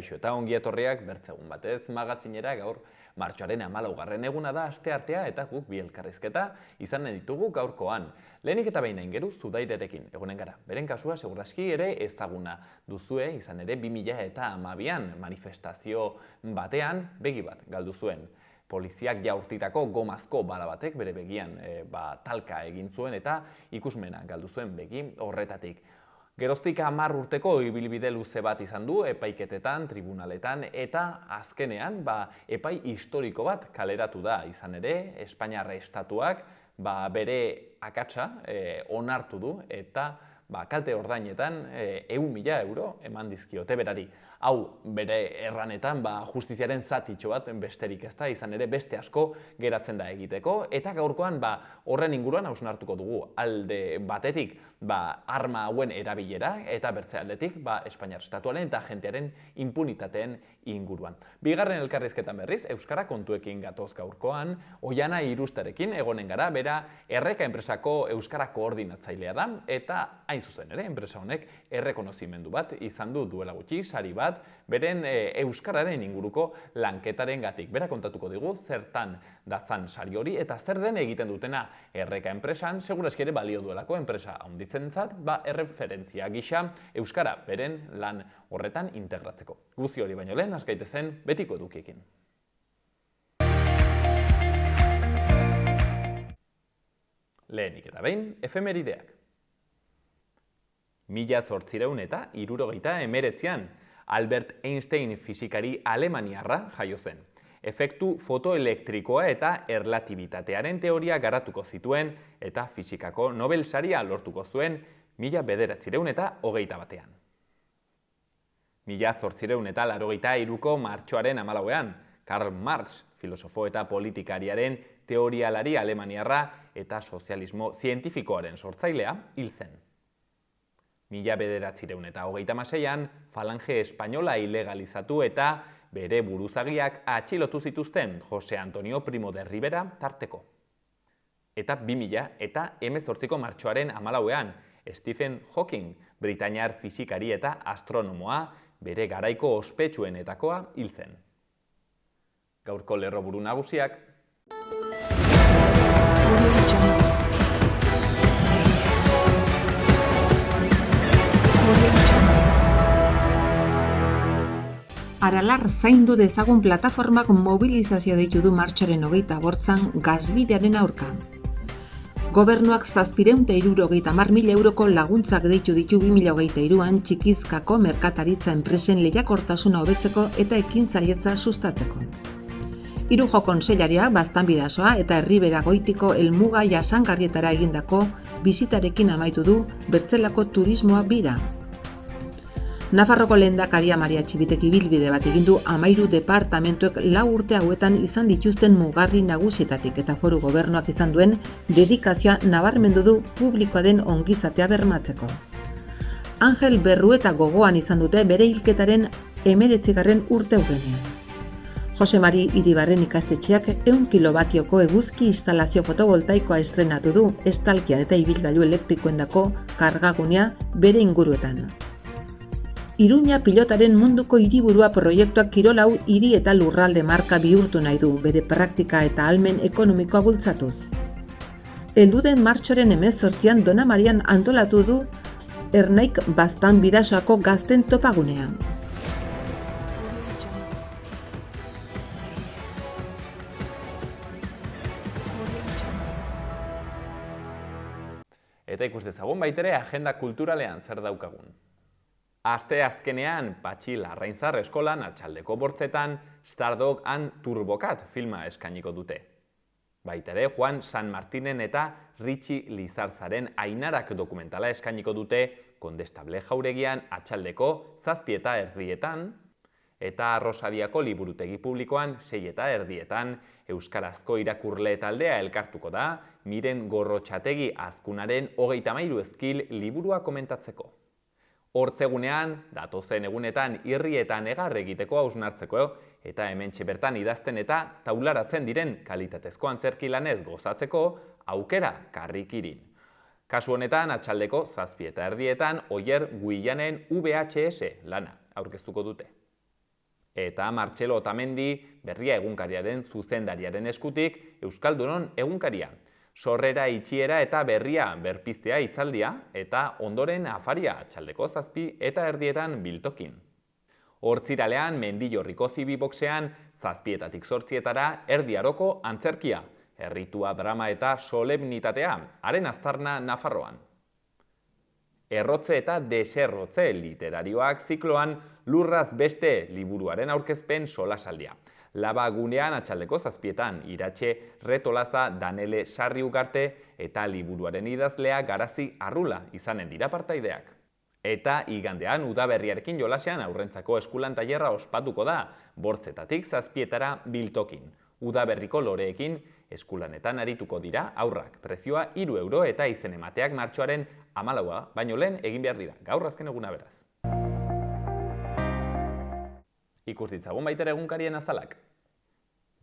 Kaixo eta ongi etorriak bertzegun batez magazinera gaur martxoaren 14. eguna da asteartea eta guk bi elkarrizketa izan ditugu gaurkoan. Lehenik eta behin aingeru Zudairerekin egonen gara. Beren kasua seguraski ere ezaguna duzue izan ere 2012an manifestazio batean begi bat galdu zuen. Poliziak jaurtitako gomazko bala batek bere begian talka egin zuen eta ikusmena galdu zuen begi horretatik. Geroztik 10 urteko ibilbide luze bat izan du epaiketetan, tribunaletan eta azkenean epai historiko bat kaleratu da izan ere, Espainiar estatuak bere akatsa onartu du eta kalte ordainetan 100.000 euro eman dizkiote berari. Hau bere erranetan justiziaren zatitxo bat besterik ez da, izan ere beste asko geratzen da egiteko eta gaurkoan horren inguruan hausnartuko dugu alde batetik arma hauen erabilera eta bertze aldetik Espainiar estatuaren eta jentearen impunitateen inguruan. Bigarren elkarrizketan berriz, Euskara kontuekin gatoz gaurkoan, Oiana Irustarekin egonen gara, bera Erreka enpresako Euskara koordinatzailea da eta hain zuzen ere, enpresa honek errekonozimendu bat izan du duela gutxi, sari bat, beren euskararen inguruko lanketaren gatik. Bera kontatuko digu zertan datzan sari hori eta zer den egiten dutena Erreka enpresan, segurazki ere balio duelako enpresa handitzentzat, erreferentzia gisa euskara beren lan horretan integratzeko. Guzti hori baino lehen, has gaitezen betiko edukiekin. Lehenik eta behin, efemerideak. 1879an Albert Einstein fisikari alemaniarra jaio zen. Efektu fotoelektrikoa eta erlatibitatearen teoria garatuko zituen eta fisikako Nobel saria lortuko zuen 1921an. 1883ko martxoaren 14ean Karl Marx, filosofo eta politikariaren teorialari alemaniarra eta sozialismo zientifikoaren sortzailea hil zen. 1936an Falange Espainola ilegalizatu eta bere buruzagiak atxilotu zituzten Jose Antonio Primo de Rivera tarteko. Eta 2018ko martxoaren 14ean Stephen Hawking, britainiar fisikari eta astronomoa, bere garaiko ospetsuenetakoa hil zen. Gaurko lerroburu nagusiak. Aralar zaindu dezagun plataformak mobilizazio deitu du martxoaren 28an gasbidearen aurka. Gobernuak 770.000 euroko laguntzak deitu ditu 2023an txikizkako merkataritza enpresen lehiakortasuna hobetzeko eta ekintzailetza sustatzeko. Irujo kontseilaria Baztan Bidasoa eta Herribera Goitiko helmuga jasangarrietara egindako bisitarekin amaitu du bertzelako turismoa bira. Nafarroko lehendakaria Maria Txibitek ibilbide bat egin du 13 departamentuek 4 urte hauetan izan dituzten mugarri nagusietatik eta foru gobernuak izan duen dedikazioa nabarmendu du publikoa den ongizatea bermatzeko. Angel Berrueta gogoan izan dute bere hilketaren 19. urteurrenean. Jose Mari Iribarren ikastetxeak 100 kilobatioko eguzki instalazio fotovoltaikoa estrenatu du estalkian eta ibilgailu elektrikoendako kargagunea bere inguruetan. Iruña pilotaren munduko hiriburua proiektuak kirol hau hiri eta lurralde marka bihurtu nahi du, bere praktika eta ahalmen ekonomikoa bultzatuz. Heldu den martxoaren 18an Dona Marian antolatu du Ernaik Baztan Bidasoako gazten topagunea. Eta ikus dezagun baitere agenda kulturalean zer daukagun. Aste azkenean Patxi Larrainzar eskolan atxaldeko bortzetan Stardog and Turbocat filma eskainiko dute. Baitere Juan San Martinen eta Ritxi Lizarzaren Ainarak dokumentala eskainiko dute Kondestable Jauregian atxaldeko 7:30 eta Rosadiako liburutegi publikoan 6:30 euskarazko irakurle taldea elkartuko da Miren Gorrotxategi Azkunaren 33 ezkil liburua komentatzeko. Hortzegunean, datozen egunetan irri eta negar egiteko hausnartzeko eta hementxe bertan idazten eta taularatzen diren kalitatezko antzerki lanez gozatzeko aukera karrikirin. Kasu honetan, atxaldeko 7:30 Oier Guillanen VHS lana aurkeztuko dute. Eta Martxelo Otamendi Berria egunkariaren zuzendariaren eskutik Euskaldunon egunkaria. Sorrera itxiera eta berria berpiztea hitzaldia eta ondoren afaria txaldeko 7 eta erdietan biltokin. Hortziralean Mendillorriko zibiboxean 7etatik 8etara erdi aroko antzerkia, erritua, drama eta solemnitatea, haren aztarna Nafarroan. Errotze eta deserrotze literarioak zikloan Lurraz beste liburuaren aurkezpen solasaldia. Laba gunean atxaldeko 7etan Iratxe Retolaza, Danele Sarri Ugarte eta liburuaren idazlea Garazi Arrula izanen dira partaideak. Eta igandean udaberriarekin jolasean aurrentzako eskulan tailerra ospatuko da, 8etatik 7etara biltokin. Udaberriko loreekin eskulanetan arituko dira aurrak. Prezioa 3 euro eta izen emateak martxoaren 14 baino lehen egin behar dira. Gaur azken eguna beraz. Ikus ditzagun baita egunkarien azalak.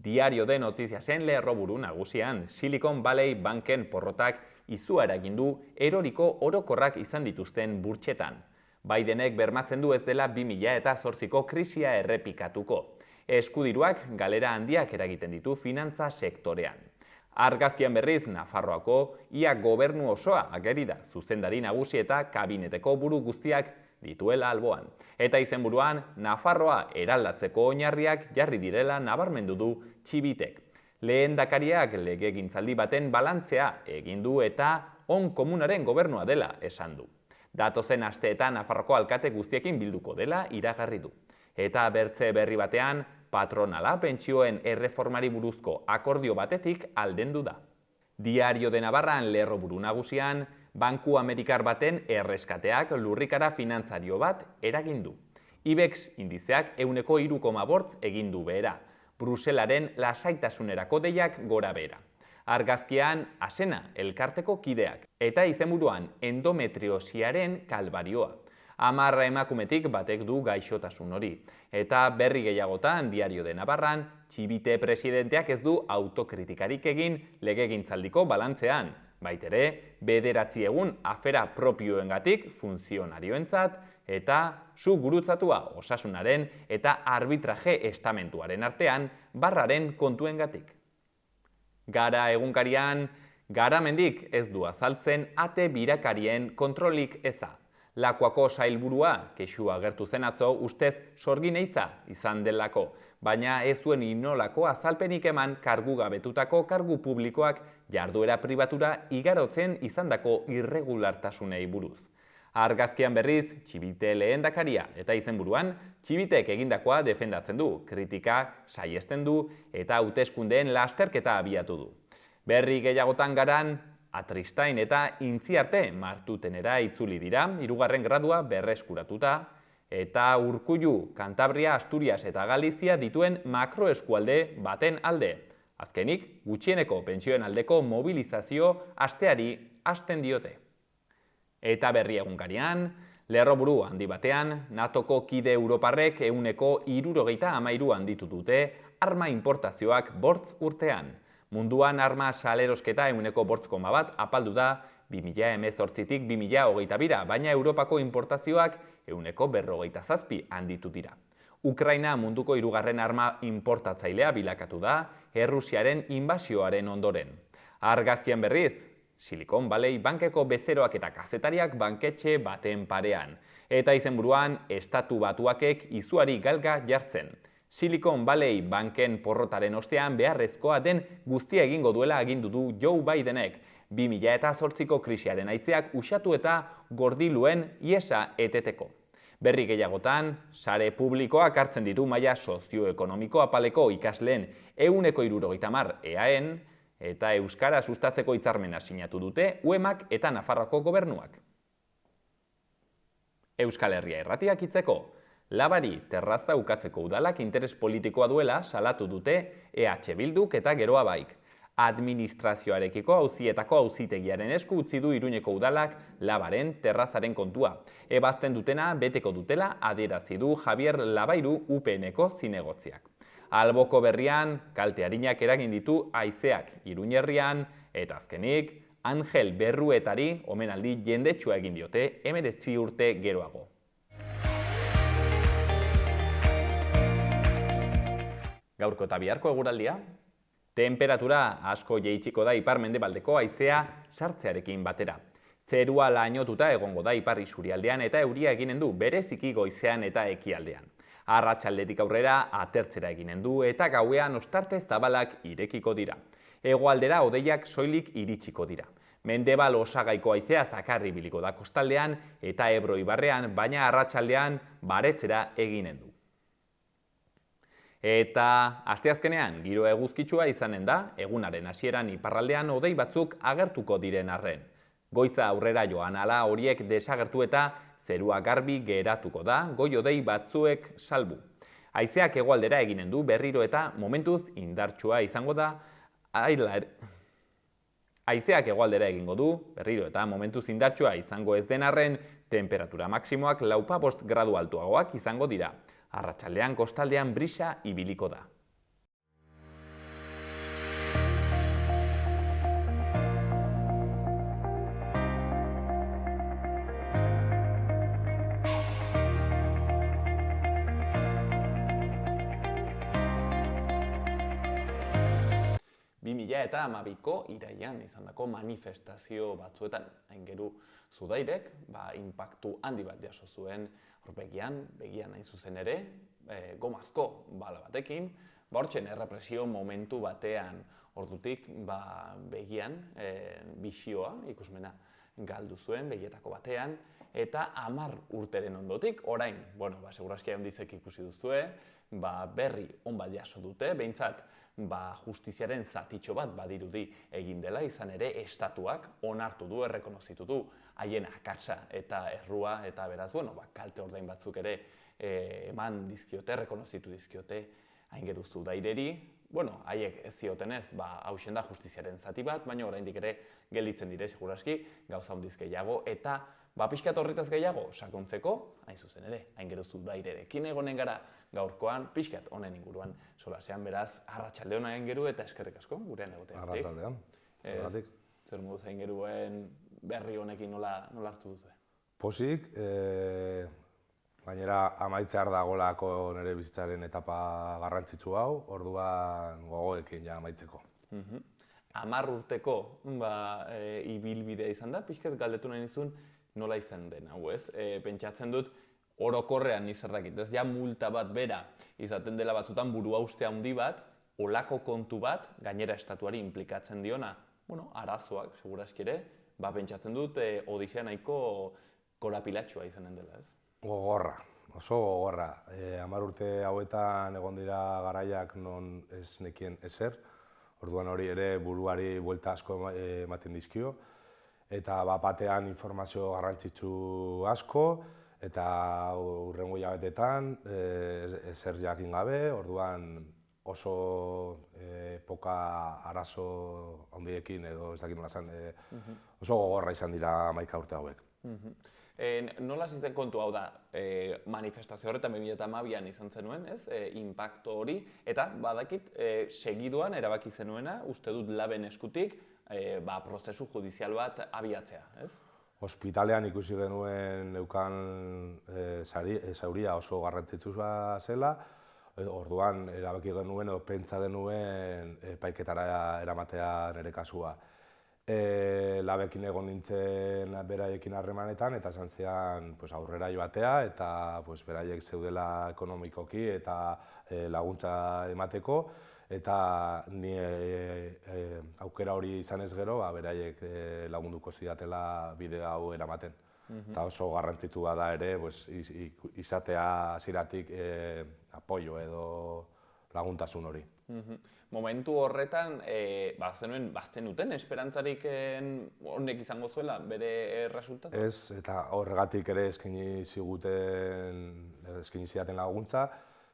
Diario de Notiziasen lerroburu nagusian Silicon Valley Banken porrotak izua eragin du eroriko orokorrak izan dituzten burtsetan. Bidenek bermatzen du ez dela 2008ko krisia errepikatuko. Eskudiruak galera handiak eragiten ditu finantza sektorean. Argazkian berriz Nafarroako ia gobernu osoa ageri da, zuzendari nagusi eta kabineteko buru guztiak dituela alboan. Eta izenburuan Nafarroa eraldatzeko oinarriak jarri direla nabarmendu du Txibitek. Lehendakariak legegintzaldi baten balantzea egin du eta on komunaren gobernua dela esan du. Datozen asteetan Nafarroko alkate guztiekin bilduko dela iragarri du. Eta bertze berri batean, patronala pentsioen erreformari buruzko akordio batetik aldendu da. Diario de Navarran lerroburu nagusian, Banku Amerikar baten erreskateak lurrikara finantzario bat eragin du. IBEX indizeak 3,8 egin du behera, Bruselaren lasaitasunerako deiak gora behera. Argazkian Asena elkarteko kideak eta izenburuan endometriosiaren kalbarioa. 10 emakumetik batek du gaixotasun hori. Eta berri gehiagotan Diario de Navarran, Txibite presidenteak ez du autokritikarik egin legegintzaldiko balantzean. Baitere, 9 egun afera propioengatik funtzionarioentzat eta su gurutzatua osasunaren eta arbitraje estamentuaren artean barraren kontuengatik. Gara egunkarian, Garamendik ez du azaltzen ate birakarien kontrolik eza. Lakuako sailburua kexua agertu zen atzo ustez sorgin eiza izan delako, baina ez zuen inolako azalpenik eman kargu gabetutako kargu publikoak jarduera pribatura igarotzen izandako irregulartasunei buruz. Argazkian berriz, Txibite lehendakaria eta izenburuan, Txibitek egindakoa defendatzen du, kritika saihesten du eta hauteskundeen lasterketa abiatu du. Berri gehiagotan Garan, Atristain eta Intziarte Martutenera itzuli dira, 3. gradua berreskuratuta, eta Urkullu, Kantabria, Asturias eta Galizia dituen makroeskualde baten alde. Azkenik, gutxieneko pentsioen aldeko mobilizazio asteari hasten diote. Eta berri egunkarian, lerroburu handi batean, NATOko kide Europarrek 163 handitu dute arma importazioak 5 urtean. Munduan arma salerosketa 1,8 apaldu da 2018tik 2022, baina Europako importazioak 157 handitu dira. Ukraina munduko 3. arma importatzailea bilakatu da Errusiaren inbasioaren ondoren. Argazkian berriz, Silicon Valley bankeko bezeroak eta kazetariak banketxe baten parean. Eta izenburuan, Estatu Batuakek izuari galga jartzen. Silicon Valley banken porrotaren ostean beharrezkoa den guztia egingo duela agindu du Joe Bidenek. 2008ko krisiaren haizeak usatu eta gordiluen iesa eteteko. Berri gehiagotan, sare publikoak hartzen ditu maila sozioekonomiko apaleko ikasleen 170 EAN eta euskara sustatzeko hitzarmena sinatu dute UEMak eta Nafarroako gobernuak. Euskal Herria Irratiak hitzeko. Labari terraza ukatzeko udalak interes politikoa duela salatu dute EH Bilduk eta Geroa Baik. Administrazioarekiko auzietako auzitegiaren esku utzi du Iruñeko udalak Labaren terrazaren kontua. Ebazten dutena beteko dutela adierazi du Javier Labairu UPNeko zinegotziak. Alboko berrian kalte arinak eragin ditu haizeak Iruñerrian eta azkenik Angel Berruetari omenaldi jendetsua egin diote 19 urte geroago. Gaurko eta biharko eguraldia, temperatura asko jaitsiko da ipar-mendebaldeko haizea sartzearekin batera. Zerua lainotuta egongo da ipar isurialdean eta euria eginen du bereziki goizean eta ekialdean. Arratsaldetik aurrera atertzera eginen du eta gauean ostarte zabalak irekiko dira. Hegoaldera hodeiak soilik iritsiko dira. Mendebal osagaiko haizea zakarri ibiliko da kostaldean eta Ebro ibarrean, baina arratsaldean baretzera eginen du. Eta asteazkenean giro eguzkitsua izanen da, egunaren hasieran iparraldean hodei batzuk agertuko diren arren. Goiza aurrera joan ala horiek desagertu eta zerua garbi geratuko da, goi hodei batzuek salbu. Haizeak hegoaldera eginen du berriro eta momentuz indartsua izango da, haizeak hegoaldera egingo du, berriro eta momentuz indartsua izango ez den arren, temperatura maksimoak 4-5 gradu altuagoak izango dira. Arratsaldean kostaldean brisa ibiliko da. Eta 2012ko irailean izandako manifestazio batzuetan, aingeru Zudairek, inpaktu handi bat jaso zuen begian hain zuzen ere, gomazko bala batekin, hortzen errepresio momentu batean ordutik begian bisioa, ikusmena galdu zuen begietako batean, eta 10 urteren ondotik, orain, segurazki handizek ikusi duzue, berri on bat jaso dute, behintzat, justiziaren zatitxo bat badirudi egin dela, izan ere estatuak onartu du, errekonozitu du haien akatsa eta errua, eta beraz, kalte ordain batzuk ere eman dizkiote, errekonozitu dizkiote aingeru Zudaireri, haiek ez ziotenez, hausen da justiziaren zati bat, baina oraindik ere gelditzen dire seguraski gauza handiz gehiago, eta pixkat horretaz gehiago sakontzeko, hain zuzen ere, aingeru Zudairerekin egonen gara gaurkoan, pixkat honen inguruan solasean, beraz, arratsalde ona aingeru eta eskerrik asko gurean egoteagatik. Arratsaldean. Zer moduz aingeruen berri honekin nola hartu duzu? Pozik, gainera amaitzear dagolako nire bizitzaren etapa garrantzitsu hau, orduan gogoekin ja amaitzeko. 10 urteko ibilbidea izan da, pixkat galdetu nahi nizun nola izan den hau ez. Pentsatzen dut, orokorrean izerdakit, ez ja multa bat bera izaten dela batzutan buru hauste handi bat, olako kontu bat, gainera estatuari implikatzen diona, arazoak, segurazki ere, pentsatzen dut, odisea nahiko korapilatxua izanen dela ez. Gogorra, oso gogorra. 10 urte hauetan egon dira garaiak non ez nekien ezer, orduan hori ere buruari buelta asko ematen dizkio, eta batean informazio garrantzitsu asko, eta hurrengo hilabetetan ezer jakin gabe, orduan oso poka arazo handiekin edo ez dakit nola esan, oso gogorra izan dira 11 urte hauek. Nola zizten kontu hau da, manifestazio horretan 2012an izan zenuen, ez, inpakto hori, eta badakit segiduan erabaki zenuena, uste dut laben eskutik, prozesu judizial bat abiatzea, ez? Hospitalean ikusi genuen neukan zauria oso garrantzitsua zela, orduan erabaki genuen edo pentsa genuen epaiketara eramatea nire kasua. Labekin egon nintzen beraiekin harremanetan eta esan zean aurrera joatea eta beraiek zeudela ekonomikoki eta laguntza emateko eta ni aukera hori izan ez gero beraiek lagunduko zidatela bidea hau eramaten. Eta oso garrantzitsua da ere izatea hasieratik apoio edo laguntasun hori. Momentu horretan, bazenuten esperantzarik honek izango zuela bere resultatu? Ez, eta horregatik ere eskaini zidaten laguntza,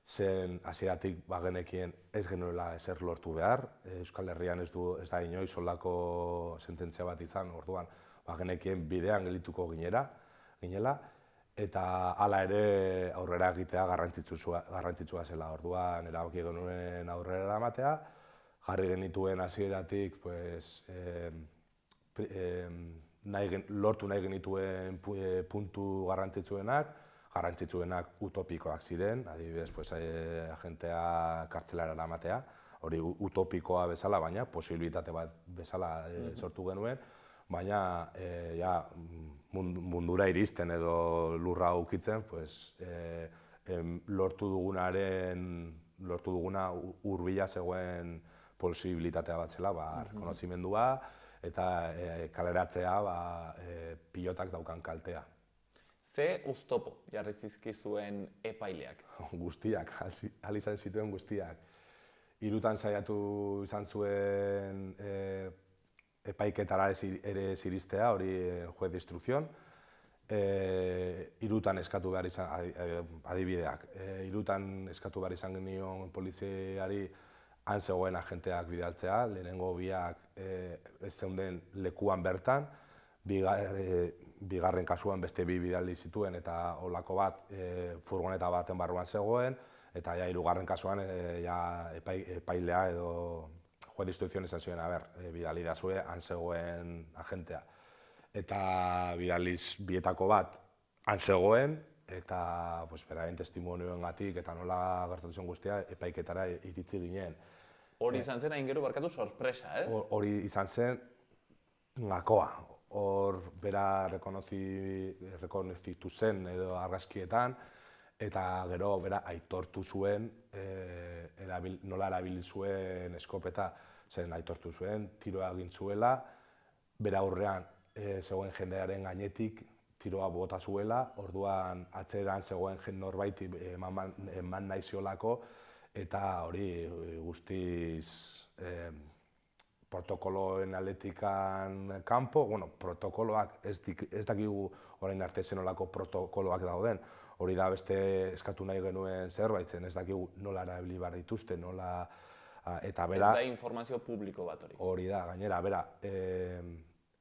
zen hasieratik bagenekien ez genuela ezer lortu behar. Euskal Herrian ez da inoiz holako sententzia bat izan, orduan bagenekien bidean geldituko ginela, eta hala ere aurrera egitea garrantzitsua zela. Orduan erabaki genuen aurrera eramatea, jarri genituen hasieratik lortu nahi genituen puntu garrantzitsuenak, garrantzitsuenak utopikoak ziren, adibidez, pues, agentea kartzelara eramatea, hori utopikoa bezala, baina posibilitate bat bezala sortu genuen, baina mundura iristen edo lurra ukitzen, pues, lortu duguna hurbila zegoen posibilitatea bat zela, rekonozimendua eta kaleratzea pilotak daukan kaltea. Ze oztopo jarri zizkizuen epaileak? Guztiak, ahal izan zituen guztiak. 3 saiatu izan zuen epaiketara ere ziristea, hori juez de instrucción. 3 eskatu behar izan, adibideak, 3 eskatu behar izan genion poliziari han zegoen agenteak bidaltzea, lehenengo biak ez zeuden lekuan bertan, bigarren kasuan beste 2 bidali zituen eta olako bat furgoneta baten barruan zegoen, eta 3. kasuan epailea edo juez de instrucción esan zuen, bidali dazue han zegoen agentea. Eta bidaliz bietako bat han zegoen, eta beraien testimonioengatik eta nola gertatu zen guztia epaiketara iritsi ginen. Hori izan zen hain gero barkatu sorpresa, ez? Hori izan zen gakoa. Hor bera rekonozitu zen edo argazkietan, eta gero bera aitortu zuen nola erabili zuen eskopeta, zen aitortu zuen, tiroa egin zuela, bera aurrean zegoen jendearen gainetik tiroa bota zuela, orduan atzeran zegoen norbait eman nahi ziolako, eta hori guztiz protokoloen aletikan kanpo, protokoloak ez dakigu orain arte zenolako protokoloak dauden, hori da beste eskatu nahi genuen zerbait, ez dakigu nola erabili behar dituzte, nola eta bera... Ez da informazio publiko bat hori. Hori da, gainera, bera,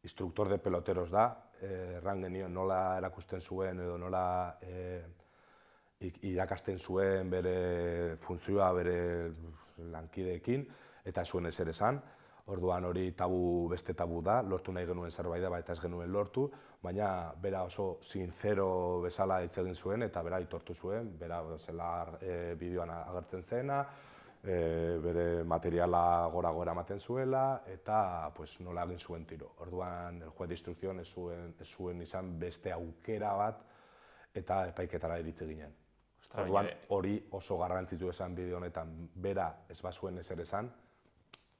instruktor de peloteros da, erran genion nola erakusten zuen edo nola irakasten zuen bere funtzioa, bere lankideekin, eta ez zuen ezer esan. Orduan hori beste tabu da, lortu nahi genuen zerbait da, eta ez genuen lortu, baina bera oso sincero bezala hitz egin zuen eta bera aitortu zuen, bera zela bideoan agertzen zena, bere materiala gora ematen zuela, eta nola egin zuen tiro. Orduan, el juez de instrucción ez zuen izan beste aukera bat, eta epaiketara iritsi ginen. Orduan, hori oso garrantzitu esan bideo honetan, bera ez bazuen ezer esan,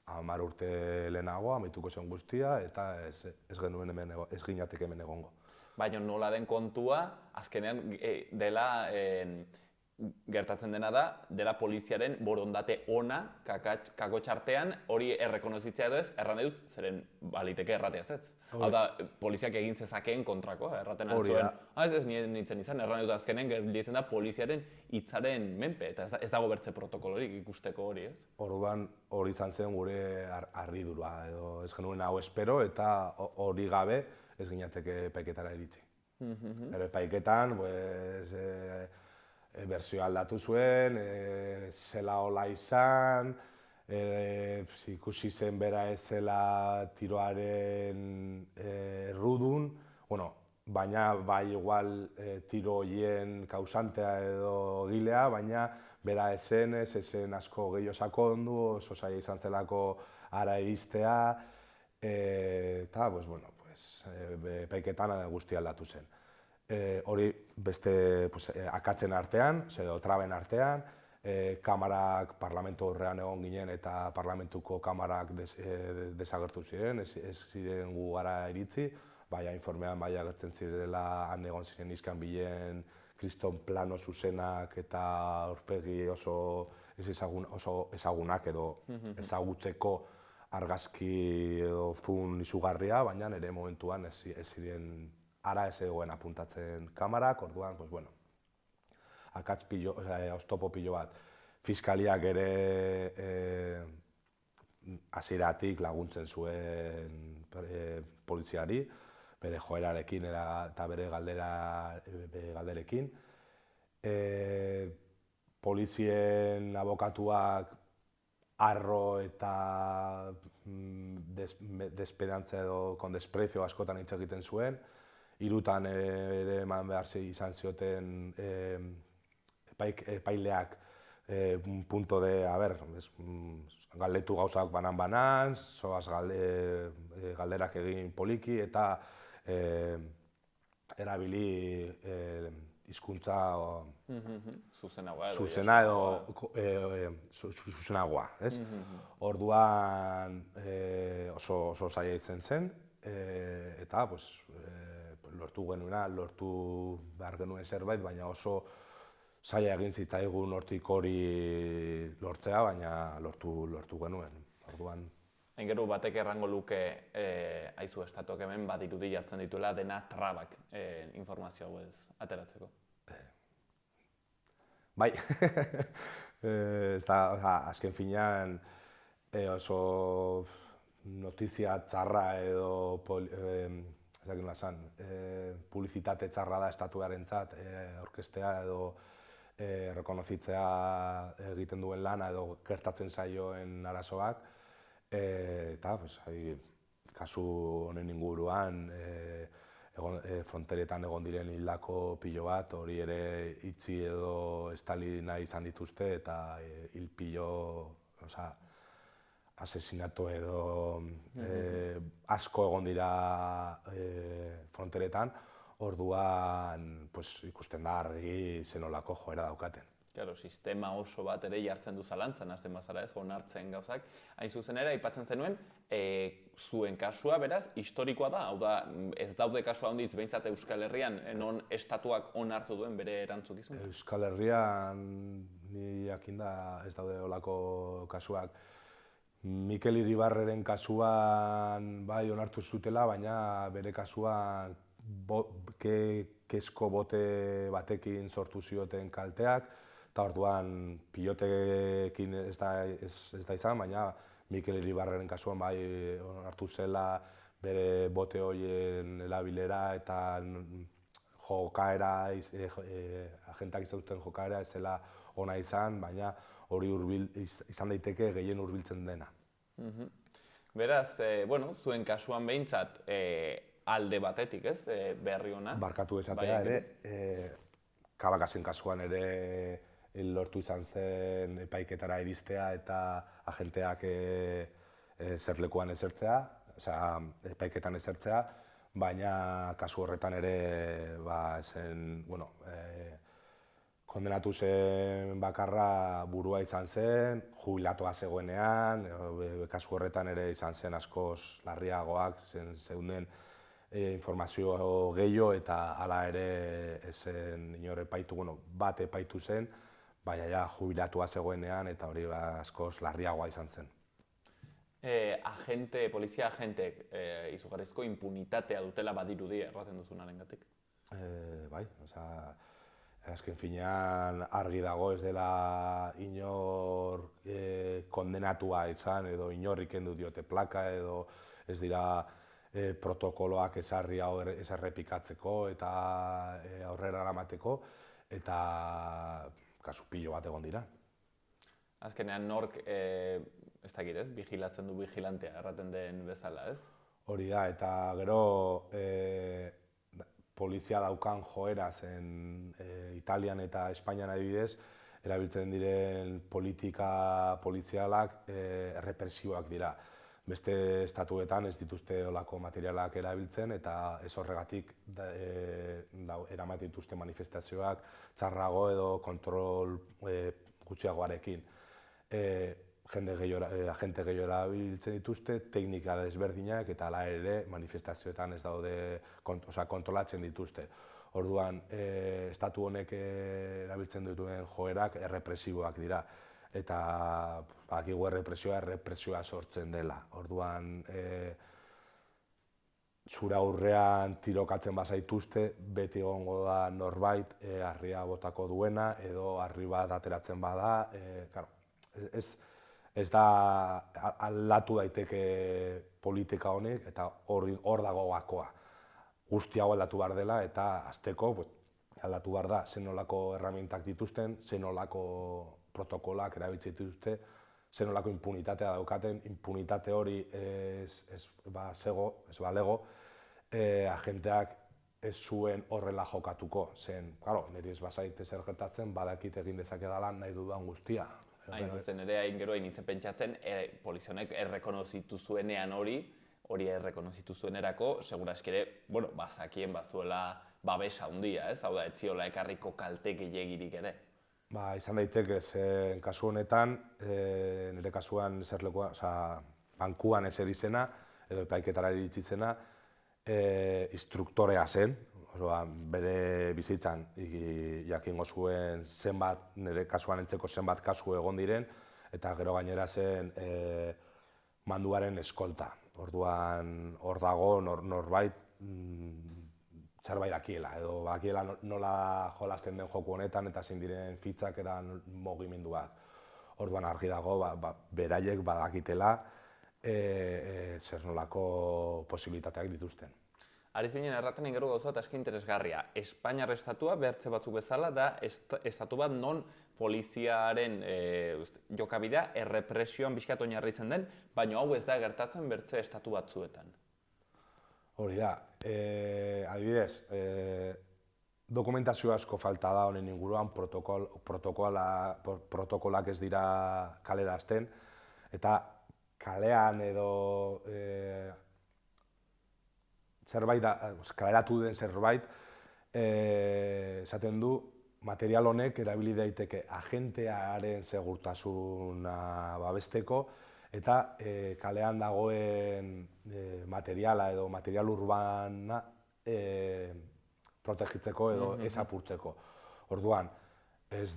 10 urte lehenago, amaituko zen guztia, eta ez ginatek hemen egongo. Baina nola den kontua, azkenean dela gertatzen dena da, dela poliziaren borondate ona kakotxartean hori errekonozitzea edo ez, erran edut, zeren baliteke errateaz ez. Hau da, poliziak egin zezakeen kontrakoa, erraten zuen, ez nintzen izan, erran edut azkenen gelditzen da poliziaren hitzaren menpe, eta ez dago bertze protokolorik ikusteko hori ez. Orduan hori izan zen gure harridura, edo ez genuen hau espero, eta hori gabe ez ginateke epaiketara iritsi. Pero epaiketan, berzioa aldatu zuen, zela hola izan, ikusi zen bera ez zela tiroaren errudun, baina bai igual tiro horien kausantea edo gilea, baina bera ez zen asko gehiago sakondu, oso zaila izan zelako ara iristea, eta epaiketan guztia aldatu zen. Hori beste akatzen artean, edo traben artean, kamarak parlamentu horrean egon ginen eta parlamentuko kamarak desagertu ziren, ez ziren gu gara iritsi, baina informean bai agertzen zirela han egon ziren iskanbilen kriston plano zuzenak eta aurpegi oso ezagunak edo ezagutzeko argazki edo fun izugarria, baina nire momentuan ez ziren ara ez egoen apuntatzen kamarak, orduan, akatz pilo, oztopo pilo bat. Fiskaliak ere hasieratik laguntzen zuen poliziari, bere joerarekin eta bere galderekin. Polizien abokatuak arro eta desesperantzia edo kondesprezio askotan hitz egiten zuen, hirutan ere eman behar izan zioten epaileak punto de, galdetu gauzak banan-banan, zoaz galderak egin poliki eta erabili hizkuntza zuzenagoa, ez? Orduan oso zaila izan zen, eta lortu genuena, lortu behar genuen zerbait, baina oso zaila egin zitzaigun hortik hori lortzea, baina lortu genuen. Orduan Gero batek errango luke aizu estatuak hemen badirudi jartzen dituela dena trabak informazio hau ez ateratzeko. Bai, azken finean oso notizia txarra edo publizitate txarra da estatuarentzat aurkeztea edo errekonozitzea egiten duen lana edo gertatzen zaioen arazoak. Eta, kasu honen inguruan, fronteretan egon diren hildako pilo bat, hori ere itxi edo estali nahi izan dituzte, eta hil pilo, asesinatu edo asko egon dira fronteretan, orduan ikusten da argi zenolako joera daukaten. Claro, sistema oso bat ere jartzen du zalantzan, hasten bazara ez, onartzen gauzak. Hain zuzen ere, aipatzen zenuen, zuen kasua, beraz, historikoa da, hau da, ez daude kasua handiz, behintzat Euskal Herrian, non estatuak onartu duen bere erantzukizun? Euskal Herrian, ni jakinda ez daude olako kasuak. Mikel Iribarreren kasuan bai onartu zutela, baina bere kasuan kezko bote batekin sortu zioten kalteak, eta orduan pilotekin ez da izan, baina Mikel Iribarreren kasuan bai onartu zela bere bote horien erabilera eta jokaera, agentak izan duten jokaera ez zela ona izan, baina hori izan daiteke gehien hurbiltzen dena. Beraz, zuen kasuan behintzat alde batetik, ez, berri ona? Barkatu esatea ere, Kabakasen kasuan ere lortu izan zen epaiketara iristea eta agenteak zerlekuan esertzea, epaiketan esertzea, baina kasu horretan ere kondenatu zen bakarra burua izan zen, jubilatua zegoenean, kasu horretan ere izan zen askoz larriagoak, zeuden informazio gehiago eta hala ere ezen inor epaitu, bat epaitu zen, baina jubilatua zegoenean eta hori askoz larriagoa izan zen. Polizia agentek izugarrizko impunitatea dutela badirudi erraten duzunarengatik? Bai, azken finean argi dago ez dela inor kondenatua izan edo inorrik kendu diote plaka edo ez dira protokoloak ezarri hau ez errepikatzeko eta aurrera eramateko eta kasu pilo bat egon dira. Azkenean nork, ez dakit ez, vigilatzen du vigilantea erraten den bezala, ez? Hori da, eta gero polizia daukan joera zen Italian eta Espainian adibidez, erabiltzen diren politika polizialak errepresioak dira. Beste estatuetan ez dituzte olako materialak erabiltzen eta ez horregatik eramaten dituzte manifestazioak txarrago edo kontrol gutxiagoarekin. Agente gehiago erabiltzen dituzte, teknika desberdinak eta hala ere manifestazioetan ez daude kontrolatzen dituzte. Orduan, estatu honek erabiltzen dituen joerak errepresiboak dira. Eta bakigu errepresioa sortzen dela. Orduan, zure aurrean tirokatzen bazaituzte, beti egongo da norbait harria botako duena edo harri bat ateratzen bada. Ez da aldatu daiteke politika honek eta hor dago gakoa. Guzti hau aldatu behar dela eta hasteko aldatu behar da zenolako erramientak dituzten, zenolako protokolak erabiltzen dituzte, zenolako impunitatea daukaten, impunitate hori ez balego, agenteak ez zuen horrela jokatuko, zen, claro, niri ez bazait ezer gertatzen, badakit egin dezakedala nahi dudan guztia. Hain zuzen ere, hain gero hain pentsatzen, polizionek errekonozitu zuenean hori errekonozitu zuenerako, segurazki ere, bueno, bazakien bazuela babesa handia, ez? Hau da, ez ziola ekarriko kalte gehiegirik ere. Ba, izan daiteke, zen kasu honetan, nire kasuan eserlekoa, bankuan eser izena, edo epaiketara iritsi zena, instruktorea zen, bere bizitzan jakingo zuen zenbat, nire kasuan entzeko zenbat kasu egon diren, eta gero gainera zen manduaren eskolta. Orduan, hor dago norbait zerbait dakiela, edo dakiela nola jolasten den joku honetan eta zein diren fitzak eta mugimenduak. Orduan argi dago, beraiek badakitela zer nolako posibilitateak dituzten. Ari zinen erraten gero gauza eta aski interesgarria. Espainiar estatua behartze batzuk bezala da estatu bat non poliziaren jokabidea errepresioan bizkat oinarritzen den, baina hau ez da gertatzen bertze estatu batzuetan. Hori da, adibidez, dokumentazio asko falta da honen inguruan, protokolak ez dira kalerazten, eta kalean edo kaleratu den zerbait, esaten du, material honek erabili daiteke agentearen segurtasuna babesteko eta kalean dagoen materiala edo material urbana protegitzeko edo ez apurtzeko. Orduan, ez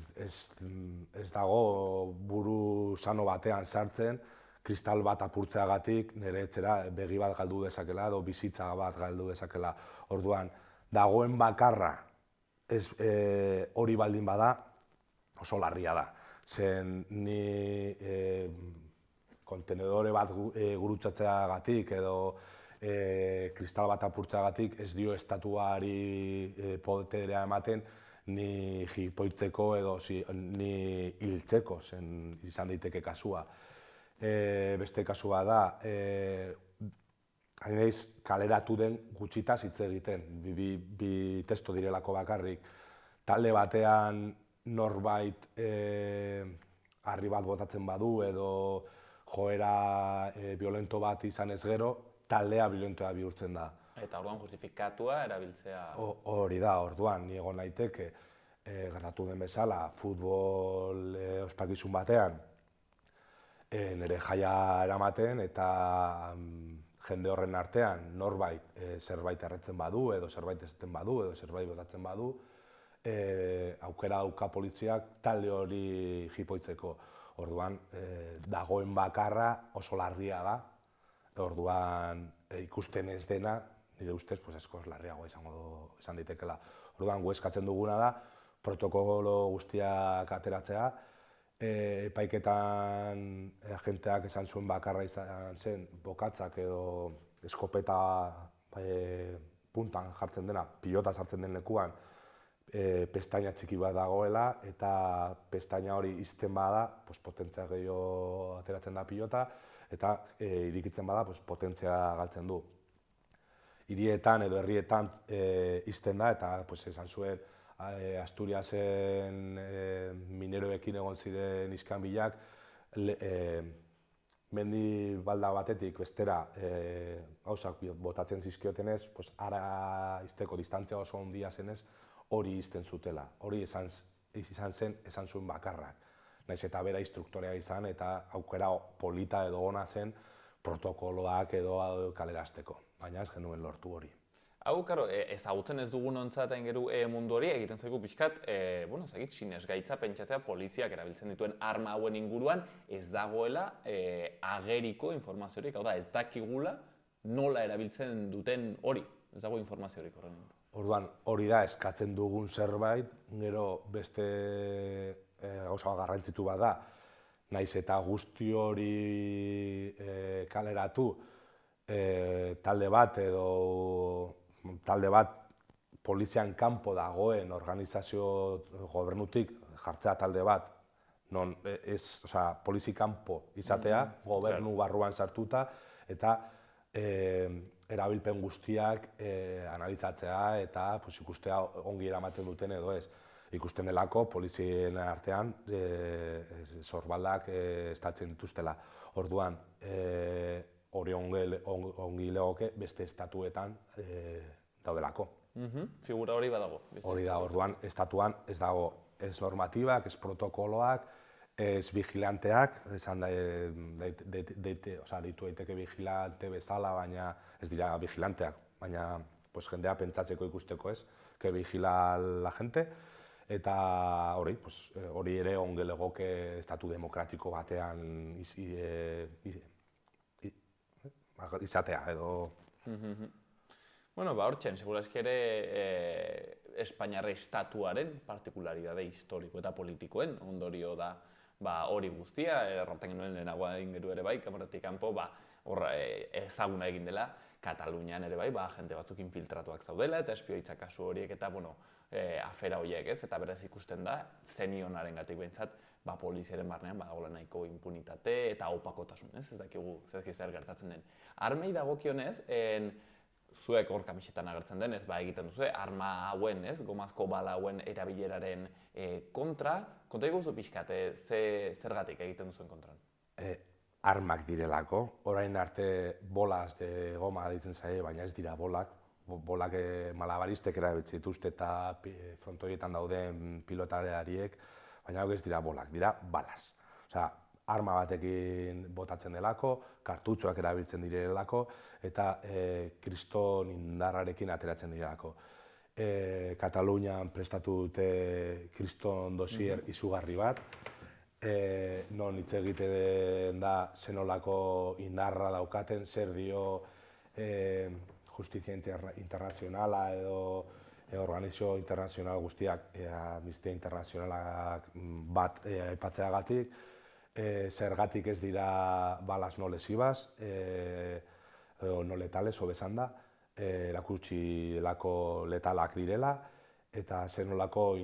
dago buru sano batean sartzen, kristal bat apurtzeagatik nire etxera begi bat galdu dezakela edo bizitza bat galdu dezakela. Orduan, dagoen bakarra hori baldin bada oso larria da. Zen ni kontenedore bat gurutzatzeagatik edo kristal bat apurtzeagatik ez dio estatuari poderea ematen ni jipoitzeko edo ni hiltzeko, zen izan daiteke kasua. Beste kasua da, hain naiz kaleratu den gutxitaz hitz egiten, bi testo direlako bakarrik. Talde batean norbait harri bat botatzen badu edo joera violento bat izan ez gero, taldea violentoa bihurtzen da. Eta orduan justifikatua erabiltzea... Hori da, orduan, ni egon naiteke gertatu den bezala, futbol ospakizun batean, nire jaia eramaten eta jende horren artean norbait zerbait erretzen badu edo zerbait esaten badu edo zerbait botatzen badu, aukera dauka poliziak talde hori jipoitzeko. Orduan, dagoen bakarra oso larria da, orduan ikusten ez dena, nire ustez, askoz larriagoa izan daitekela. Orduan, gu eskatzen duguna da, protokolo guztiak ateratzea, epaiketan agenteak esan zuen bakarra izan zen bokatzak edo eskopeta puntan jartzen dena, pilota sartzen den lekuan, pestaina txiki bat dagoela eta pestaina hori izten bada, potentzia gehiago ateratzen da pilota eta irikitzen bada, potentzia galtzen du. Hirietan edo herrietan izten da eta esan zuen Asturiasen mineroekin egon ziren iskanbilak, mendi balda batetik bestera gauzak botatzen zizkiotenez, ara izteko distantzia oso handia zenez, hori izten zutela. Hori izan zuen bakarrak. Naiz eta bera instruktorea izan eta aukera polita edo ona zen protokoloak edo kalerazteko. Baina ez genuen lortu hori. Hau, karo, ezagutzen ez dugun ontzat gero mundu hori, egiten zaigu pixkat, sinesgaitza pentsatzea poliziak erabiltzen dituen arma hauen inguruan ez dagoela ageriko informaziorik, hau da, ez dakigula nola erabiltzen duten hori, ez dago informaziorik horren. Orduan, hori da eskatzen dugun zerbait, gero beste gauza garrantzitu bat da, naiz eta guzti hori kaleratu, talde bat polizian kanpo dagoen organizazio gobernutik jartzea talde bat, non polizi kanpo izatea, gobernu barruan sartuta, eta erabilpen guztiak analizatzea eta ikustea ongi eramaten duten edo ez. Ikusten delako polizien artean sorbaldak estatzen dituztela. Orduan, hori ongi legoke beste estatuetan daudelako. Figura hori badago. Hori da, orduan, estatuan ez dago ez normatibak, ez protokoloak, ez vigilanteak, esan deitu daiteke vigilante bezala, baina ez dira vigilanteak, baina jendea pentsatzeko ikusteko ez, que vigila la gente, eta hori ere ongi legoke estatu demokratiko batean izatea edo... Bueno, hortxen, segurazki ere Espainiarra estatuaren partikularidade historiko eta politikoen ondorio da hori guztia, erraten genuen lehenagoa egin geru ere bai, kamaratik kanpo ezaguna egin dela, Katalunian ere bai, jende batzuk infiltratuak zaudela eta espioitza kasu horiek eta afera horiek ez, eta beraz ikusten da, zenionaren gatik behintzat, poliziaren barnean badagoela nahiko impunitate eta opakotasun, ez dakigu zer gertatzen den. Armei dagokionez, zuek hor kamisetan agertzen denez, egiten duzu, arma hauen, gomazko bala hauen erabileraren kontra iguzu pixkat, zergatik egiten duzuen kontran? Armak direlako, orain arte bolaz de goma ditzen zaie, baina ez dira bolak. Bolak malabaristek erabiltzen dituzte eta frontoietan dauden pilotariek, baina ez dira bolak, dira balaz. Arma batekin botatzen delako, kartutxoak erabiltzen direlako, eta kriston indarrarekin ateratzen direlako. Katalunian prestatu dute kriston dosier izugarri bat, non hitz egiten da zenolako indarra daukaten, zer dio Justizia Internazionala edo organizazio internazional guztiak, Amnistia Internazionalak bat aipatzeagatik, zergatik ez dira balas no lesivas, no letales, hobesan da, erakutsi delako letalak direla, eta zer nolako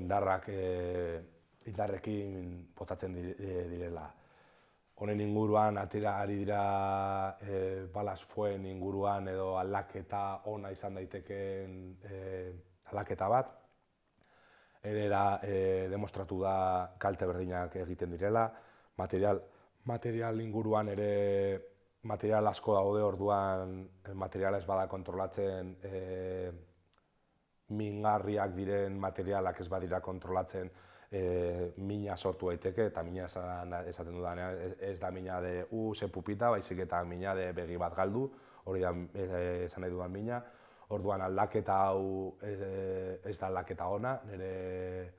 indarrekin botatzen direla. Honen inguruan, ari dira balasfoen inguruan edo aldaketa ona izan daitekeen aldaketa bat. Erera demostratu da kalte berdinak egiten direla. Material inguruan ere material asko daude, orduan materiala ez bada kontrolatzen, mingarriak diren materialak ez badira kontrolatzen, mina sortu daiteke, eta mina esaten dudanean ez da mina de ze pupita, baizik eta mina de begi bat galdu, hori da esan nahi dudan mina. Orduan aldaketa hau ez da aldaketa ona, nire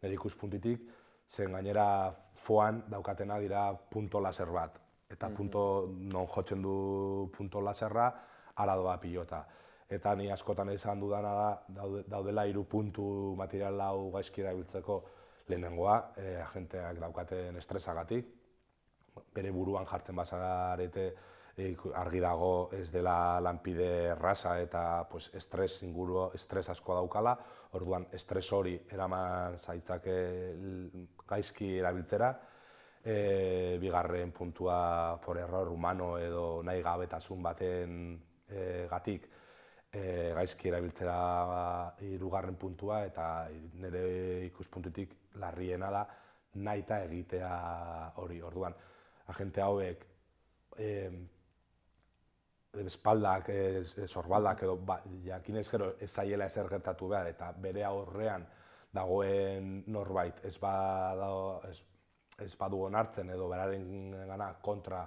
ikuspuntitik, zen gainera foan daukatena dira punto laser bat, eta non jotzen du punto laserra, ara doa pilota. Eta ni askotan esan dudana da, daudela 3 puntu material hau gaizki erabiltzeko. Lehenengoa, agenteak daukaten estresagatik, bere buruan jartzen bazarete argi dago ez dela lanpide erraza eta estres asko daukala, orduan estres hori eraman zaitzake gaizki erabiltzera. Bigarren puntua por error humano edo nahi gabetasun baten gatik gaizki erabiltzera 3. puntua, eta nire ikuspuntutik larriena da nahita egitea hori. Orduan, agente hauek espaldak, sorbaldak edo jakinez gero ez zaiela ezer gertatu behar, eta bere aurrean dagoen norbait ez badu onartzen edo beraren gana kontra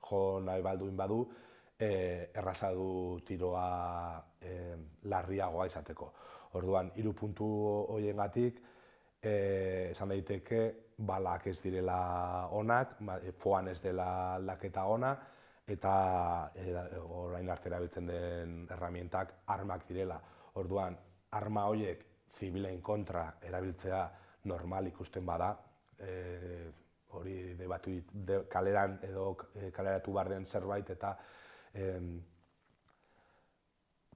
jo nahi balduin badu, erraza du tiroa larriagoa izateko. Orduan, 3 puntu horiengatik esan daiteke balak ez direla onak, foan ez dela aldaketa ona, eta orain arte erabiltzen den erramientak armak direla. Orduan, arma horiek zibilen kontra erabiltzea normal ikusten bada, hori kaleran edo kaleratu behar den zerbait, eta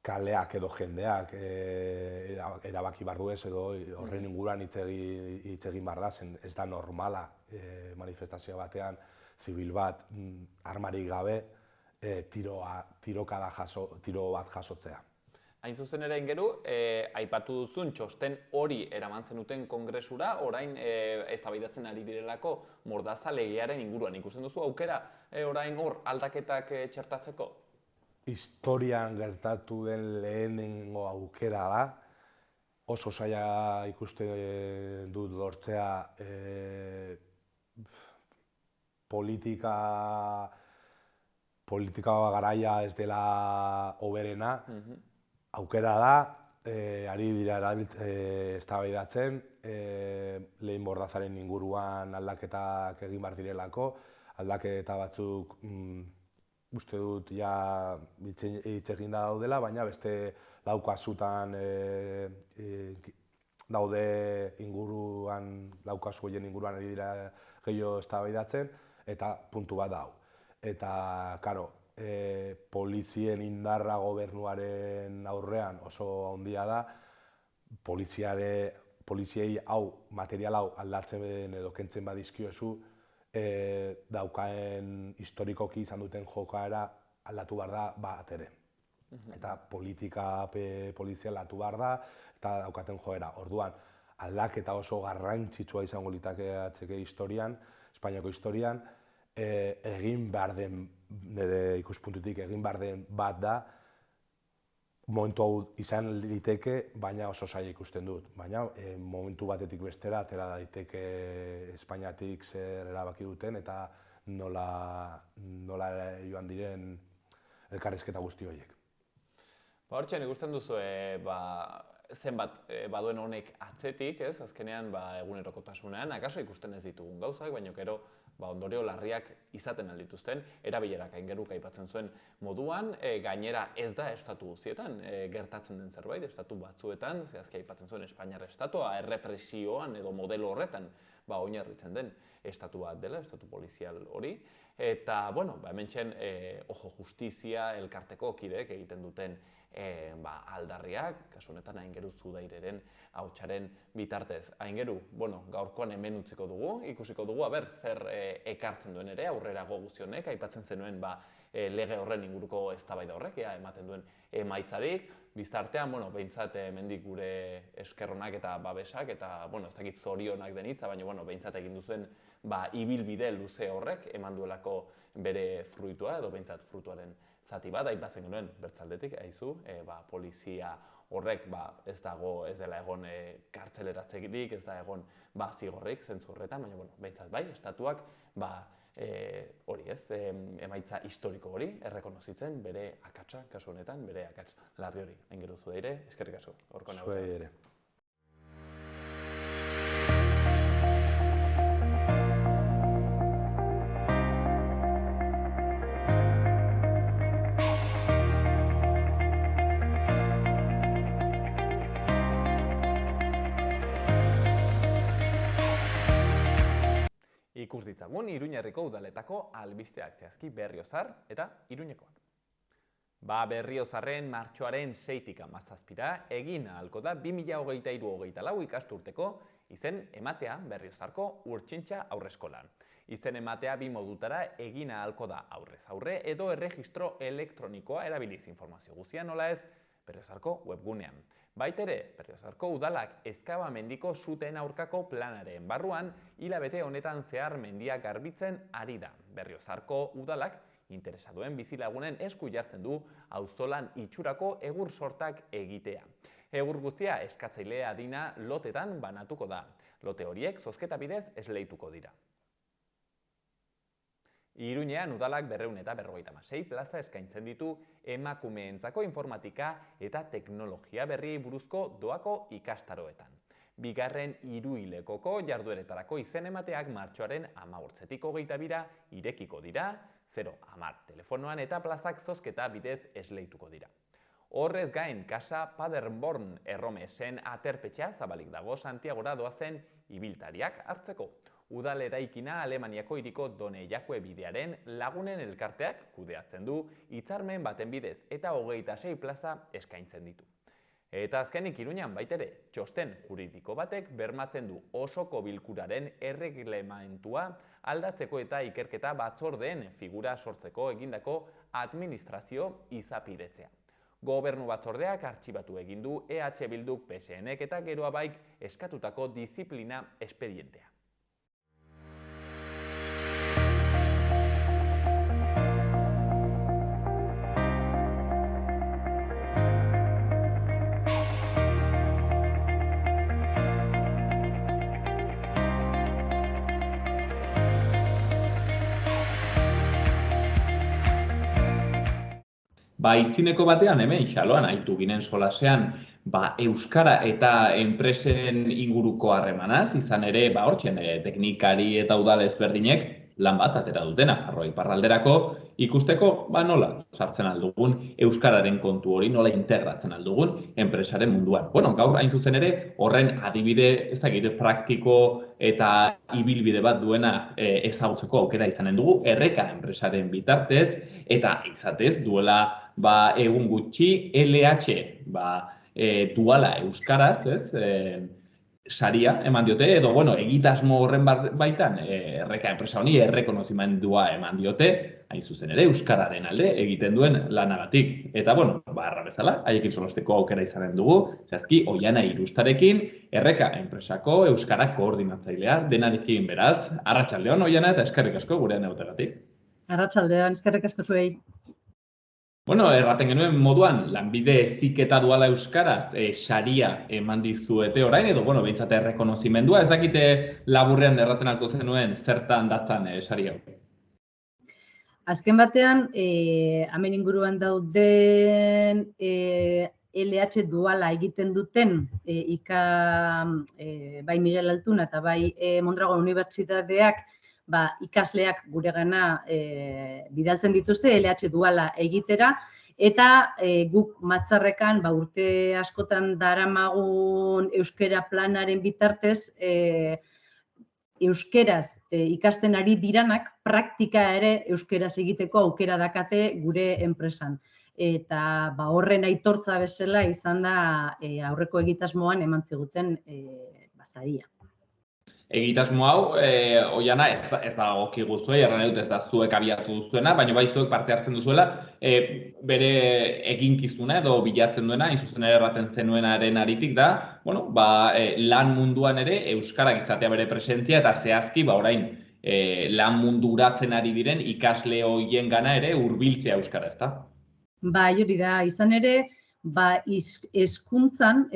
kaleak edo jendeak erabaki behar du ez, edo horren inguruan hitz egin behar da, ez da normala manifestazio batean zibil bat armarik gabe tiro bat jasotzea. Hain zuzen ere ingeru, aipatu duzun txosten hori eraman zenuten kongresura, orain eztabaidatzen ari direlako mordaza legearen inguruan. Ikusten duzu aukera orain hor aldaketak txertatzeko? Historian gertatu den lehenengo aukera da, oso zaila ikusten dut lortzea politika garaia ez dela hoberena. Aukera da, ari dira eztabaidatzen, lehen mordazaren inguruan aldaketak egin behar direlako, aldaketa batzuk uste dut ja hitz egin da daudela, baina beste lau kasutan daude inguruan, lau kasu horien inguruan ari dira gehiago eztabaidatzen, eta puntu bat da hau. Eta, karo, polizien indarra gobernuaren aurrean oso handia da, poliziei material hau aldatzen edo kentzen badizkiozu, daukaen historikoki izan duten jokaera aldatu behar da bat ere. Eta polizia aldatu behar da, eta daukaten joera. Orduan, aldaketa oso garrantzitsua izango litzake historian, Espainiako historian, egin behar den, nire ikuspuntutik egin behar den bat da, momentu hau izan liteke, baina oso zaila ikusten dut. Baina momentu batetik bestera, atera daiteke Espainiatik zer erabaki duten eta nola joan diren elkarrizketa guzti horiek. Hortxe, ikusten duzu, zenbat baduen honek atzetik, azkenean egunerokotasunean, akaso ikusten ez ditugun gauzak, baina gero ondorio larriak izaten aldituzten, erabilerak aingeruk aipatzen zuen moduan, gainera ez da estatu guztietan gertatzen den zerbait, estatu batzuetan, zehazki aipatzen zuen Espainiar estatua, errepresioan edo modelo horretan oinarritzen den estatu bat dela, estatu polizial hori, eta, hementxen Ojo Justizia elkarteko kideek egiten duten aldarriak, kasu honetan Aingeru Zudaireren ahotsaren bitartez. Aingeru, gaurkoan hemen utziko dugu, ikusiko dugu, zer ekartzen duen ere, aurrerago guztionek, aipatzen zenuen lege horren inguruko eztabaida horrek, ematen duen emaitzarik, biztartean, behintzat mendik gure eskerronak eta babesak, eta, ez dakit zorionak den hitza, baina, behintzat egin duzuen ibilbide luze horrek, eman duelako bere fruitua, edo behintzat fruituaren zati bat, aipatzen genuen bertzaldetik, aizu, polizia horrek ez dela egon kartzeleratzerik, ez da egon zigorrik zentzu horretan, baina behintzat estatuak hori emaitza historiko hori errekonozitzen bere akatsa, kasu honetan, bere akats larri hori. Aingeru Zudaire, eskerrik asko. Zuei ere. Ikus ditzagun Iruñerriko udaletako albisteak, zehazki Berriozar eta Iruñekoak. Berriozarren martxoaren 6-tik 17-ra egin ahalko da 2023-24 ikasturteko izen ematea Berriozarko Urtsintxa Haurreskolan. Izen ematea bi modutara egin ahalko da aurrez aurre edo erregistro elektronikoa erabiliz informazio guztia nola ez Berriozarko webgunean. Baitere, Berriozarko udalak Ezkaba mendiko suteen aurkako planaren barruan hilabete honetan zehar mendia garbitzen ari da. Berriozarko udalak interesaduen bizilagunen esku jartzen du auzolan itxurako egur sortak egitea. Egur guztia eskatzailea adina lotetan banatuko da. Lote horiek zozketa bidez esleituko dira. Iruñean udalak 256 plaza eskaintzen ditu emakumeentzako informatika eta teknologia berriei buruzko doako ikastaroetan. Bigarren hiruhilekoko jardueretarako izen emateak martxoaren 15-tik 22-ra irekiko dira, 010 telefonoan eta plazak zozketa bidez esleituko dira. Horrez gain, Casa Paderborn erromesen aterpetxea zabalik dago Santiagora doazen ibiltariak hartzeko. Udal eraikina Alemaniako hiriko Done Jakue bidearen lagunen elkarteak kudeatzen du hitzarmen baten bidez eta 26 plaza eskaintzen ditu. Eta azkenik Iruñan baitere, txosten juridiko batek bermatzen du osoko bilkuraren erreglamentua aldatzeko eta ikerketa batzordeen figura sortzeko egindako administrazio izapidetzea. Gobernu batzordeak artxibatu egin du EH Bilduk PSNek eta Geroa Baik eskatutako diziplina espedientea. Itzineko batean hemen xaloan aitu ginen solasean euskara eta enpresen inguruko harremanaz, izan ere hortzen teknikari eta udal ezberdinek lan bat atera dutena, Arro Iparralderako ikusteko nola sartzen aldugun euskararen kontu hori, nola integratzen aldugun enpresaren munduan. Gaur hain zuzen ere horren adibide praktiko eta ibilbide bat duena ezagutzeko aukera izanen dugu, Erreka enpresaren bitartez eta izatez duela egun gutxi LH duala euskaraz, saria eman diote, edo egitasmo horren baitan Erreka enpresa honi errekonozimendua eman diote, hain zuzen ere euskararen alde egiten duen lanagatik. Eta erra bezala, haiekin solasteko aukera izanen dugu, zehazki Oiana Irustarekin, Erreka enpresako euskara koordinatzailea denarekin beraz. Arratsaldeon Oiana eta eskerrik asko gurean egoteagatik. Arratsaldeon, eskerrik asko zuei. Erraten genuen moduan, lanbide heziketa duala euskaraz saria eman dizuete orain, edo behintzat errekonozimendua, ez dakite laburrean erraten alko zenuen zertan datzan saria. Azken batean, hemen inguruan dauden LH duala egiten duten bai Miguel Altuna eta bai Mondragon Unibertsitateak ikasleak guregana bidaltzen dituzte LH duala egitera, eta guk Matzarrekan urte askotan daramagun euskera planaren bitartez euskeraz ikasten ari diranak praktika ere euskeraz egiteko aukera dakate gure enpresan. Eta horren aitortza bezala izan da aurreko egitasmoan eman ziguten saria. Egitasmo hau, Oiana, ez da gokigu zuei, erran edut ez da zuek abiatu duzuena, baina bai zuek parte hartzen duzuela, bere eginkizuna edo bilatzen duena, zuzen ere erraten zenuenaren aritik da, lan munduan ere euskarak izatea bere presentzia eta zehazki orain lan munduratzen ari diren ikasle horien gana ere hurbiltzea euskara, ez da? Hori da, izan ere, hezkuntzan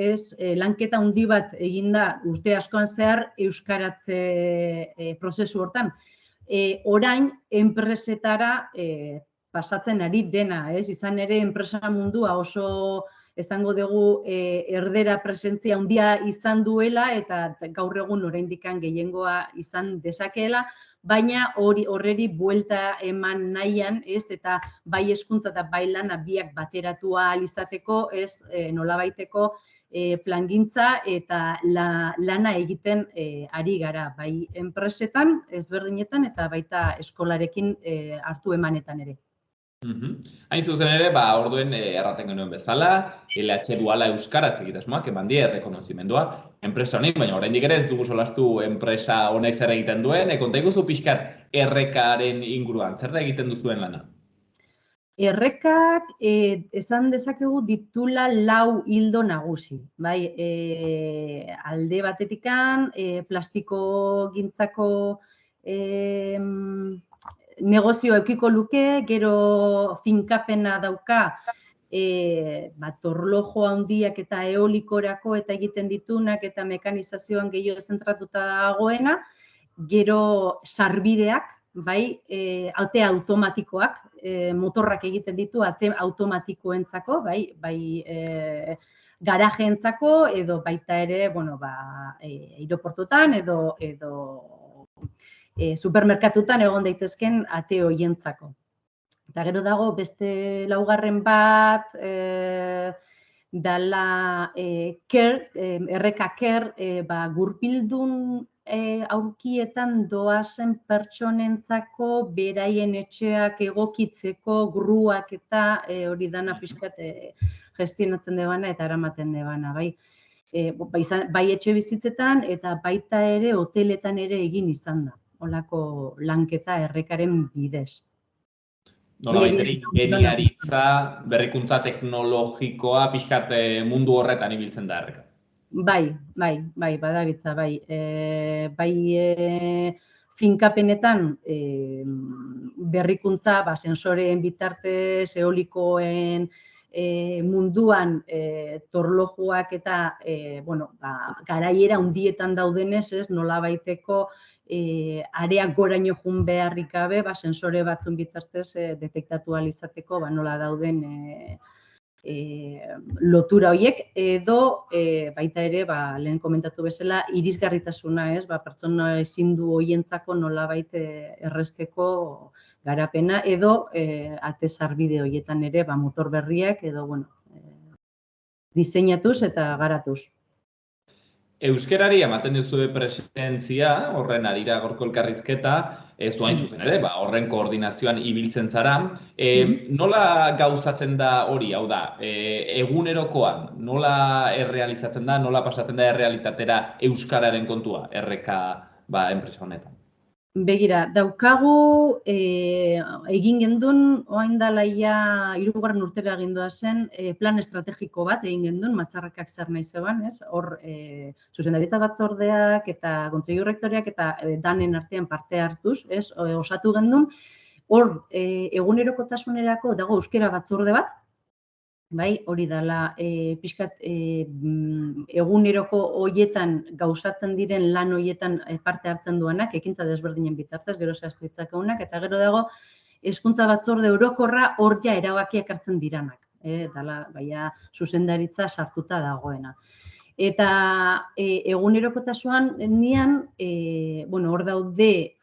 lanketa handi bat eginda urte askoan zehar euskaratze prozesu hortan. Orain enpresetara pasatzen ari dena, izan ere enpresa mundua oso esango dugu erdera presentzia handia izan duela eta gaur egun oraindik gehiengoa izan dezakeela, baina horreri buelta eman nahian, eta bai hezkuntza eta bai lana biak bateratua ahal izateko, nolabaiteko plangintza eta lana egiten ari gara, bai enpresetan, ezberdinetan eta baita eskolarekin hartu emanetan ere. Hain zuzen ere, orduen erraten genuen bezala, LH duala euskaraz egitasmoak eman die errekonozimendua enpresa honi, baina oraindik ere ez dugu solastu enpresa honek zer egiten duen, konta iguzu pixkat Errekaren inguruan, zer da egiten duzuen lana? Errekak esan dezakegu ditula 4 ildo nagusi, alde batetikan plastiko gintzako negozio eukiko luke, gero finkapena dauka torlojo handiak eta eolikorako eta egiten ditunak eta mekanizazioan gehiago zentratuta dagoena, gero sarbideak, ate automatikoak, motorrak egiten ditu ate automatikoentzako, garajeentzako edo baita ere, aireportutan edo supermerkatutan egon daitezken ate horientzako. Eta gero dago beste 4. bat dala Erreka Care, gurpildun aurkietan doazen pertsonentzako beraien etxeak egokitzeko gruak eta hori dana pixkat gestionatzen debana eta eramaten debana, bai. Bai etxe bizitzetan eta baita ere hoteletan ere egin izan da, holako lanketa errekaren bidez. Nolabait ere ingeniaritza, berrikuntza teknologikoa pixkat mundu horretan ibiltzen da erreka. Bai, badabitza, bai. Finkapenetan berrikuntza, sensoreen bitartez, eolikoen munduan torlojuak eta garaiera handietan daudenez, nolabaiteko areak goraino jun beharrik gabe, sensore batzun bitartez detektatu ahal izateko nola dauden lotura horiek, edo baita ere, lehen komentatu bezala, irisgarritasuna, pertsona ezin du horientzako nolabait errezteko garapena, edo ate sarbide horietan ere motor berriak, edo, diseinatuz eta garatuz. Euskerari ematen duzue presentzia, horren arira gaurko elkarrizketa, ez duain zuzen ere, horren koordinazioan ibiltzen zara. Nola gauzatzen da hori, hau da, egunerokoan, nola errealizatzen da, nola pasatzen da errealitatera euskararen kontua, erreka enpresa honetan? Begira, daukagu egin gendun, oain dela ia 3. urtera egindua zen, plan estrategiko bat egin gendun, Matxarrekak zer nahi zeban, hor zuzendaritza batzordeak eta kontseilu rektoreak eta danen artean parte hartuz, osatu gendun, hor egunerokotasunerako dago euskera batzorde bat, bai, hori dela, pixkat eguneroko hoietan gauzatzen diren lan hoietan parte hartzen duanak, ekintza desberdinen bitartez, gero zehaztu ditzakeunak, eta gero dago, hezkuntza batzorde orokorra hor ja erabakiak hartzen diranak, dela, baina zuzendaritza sartuta dagoena. Eta egunerokotasuan nian, hor daude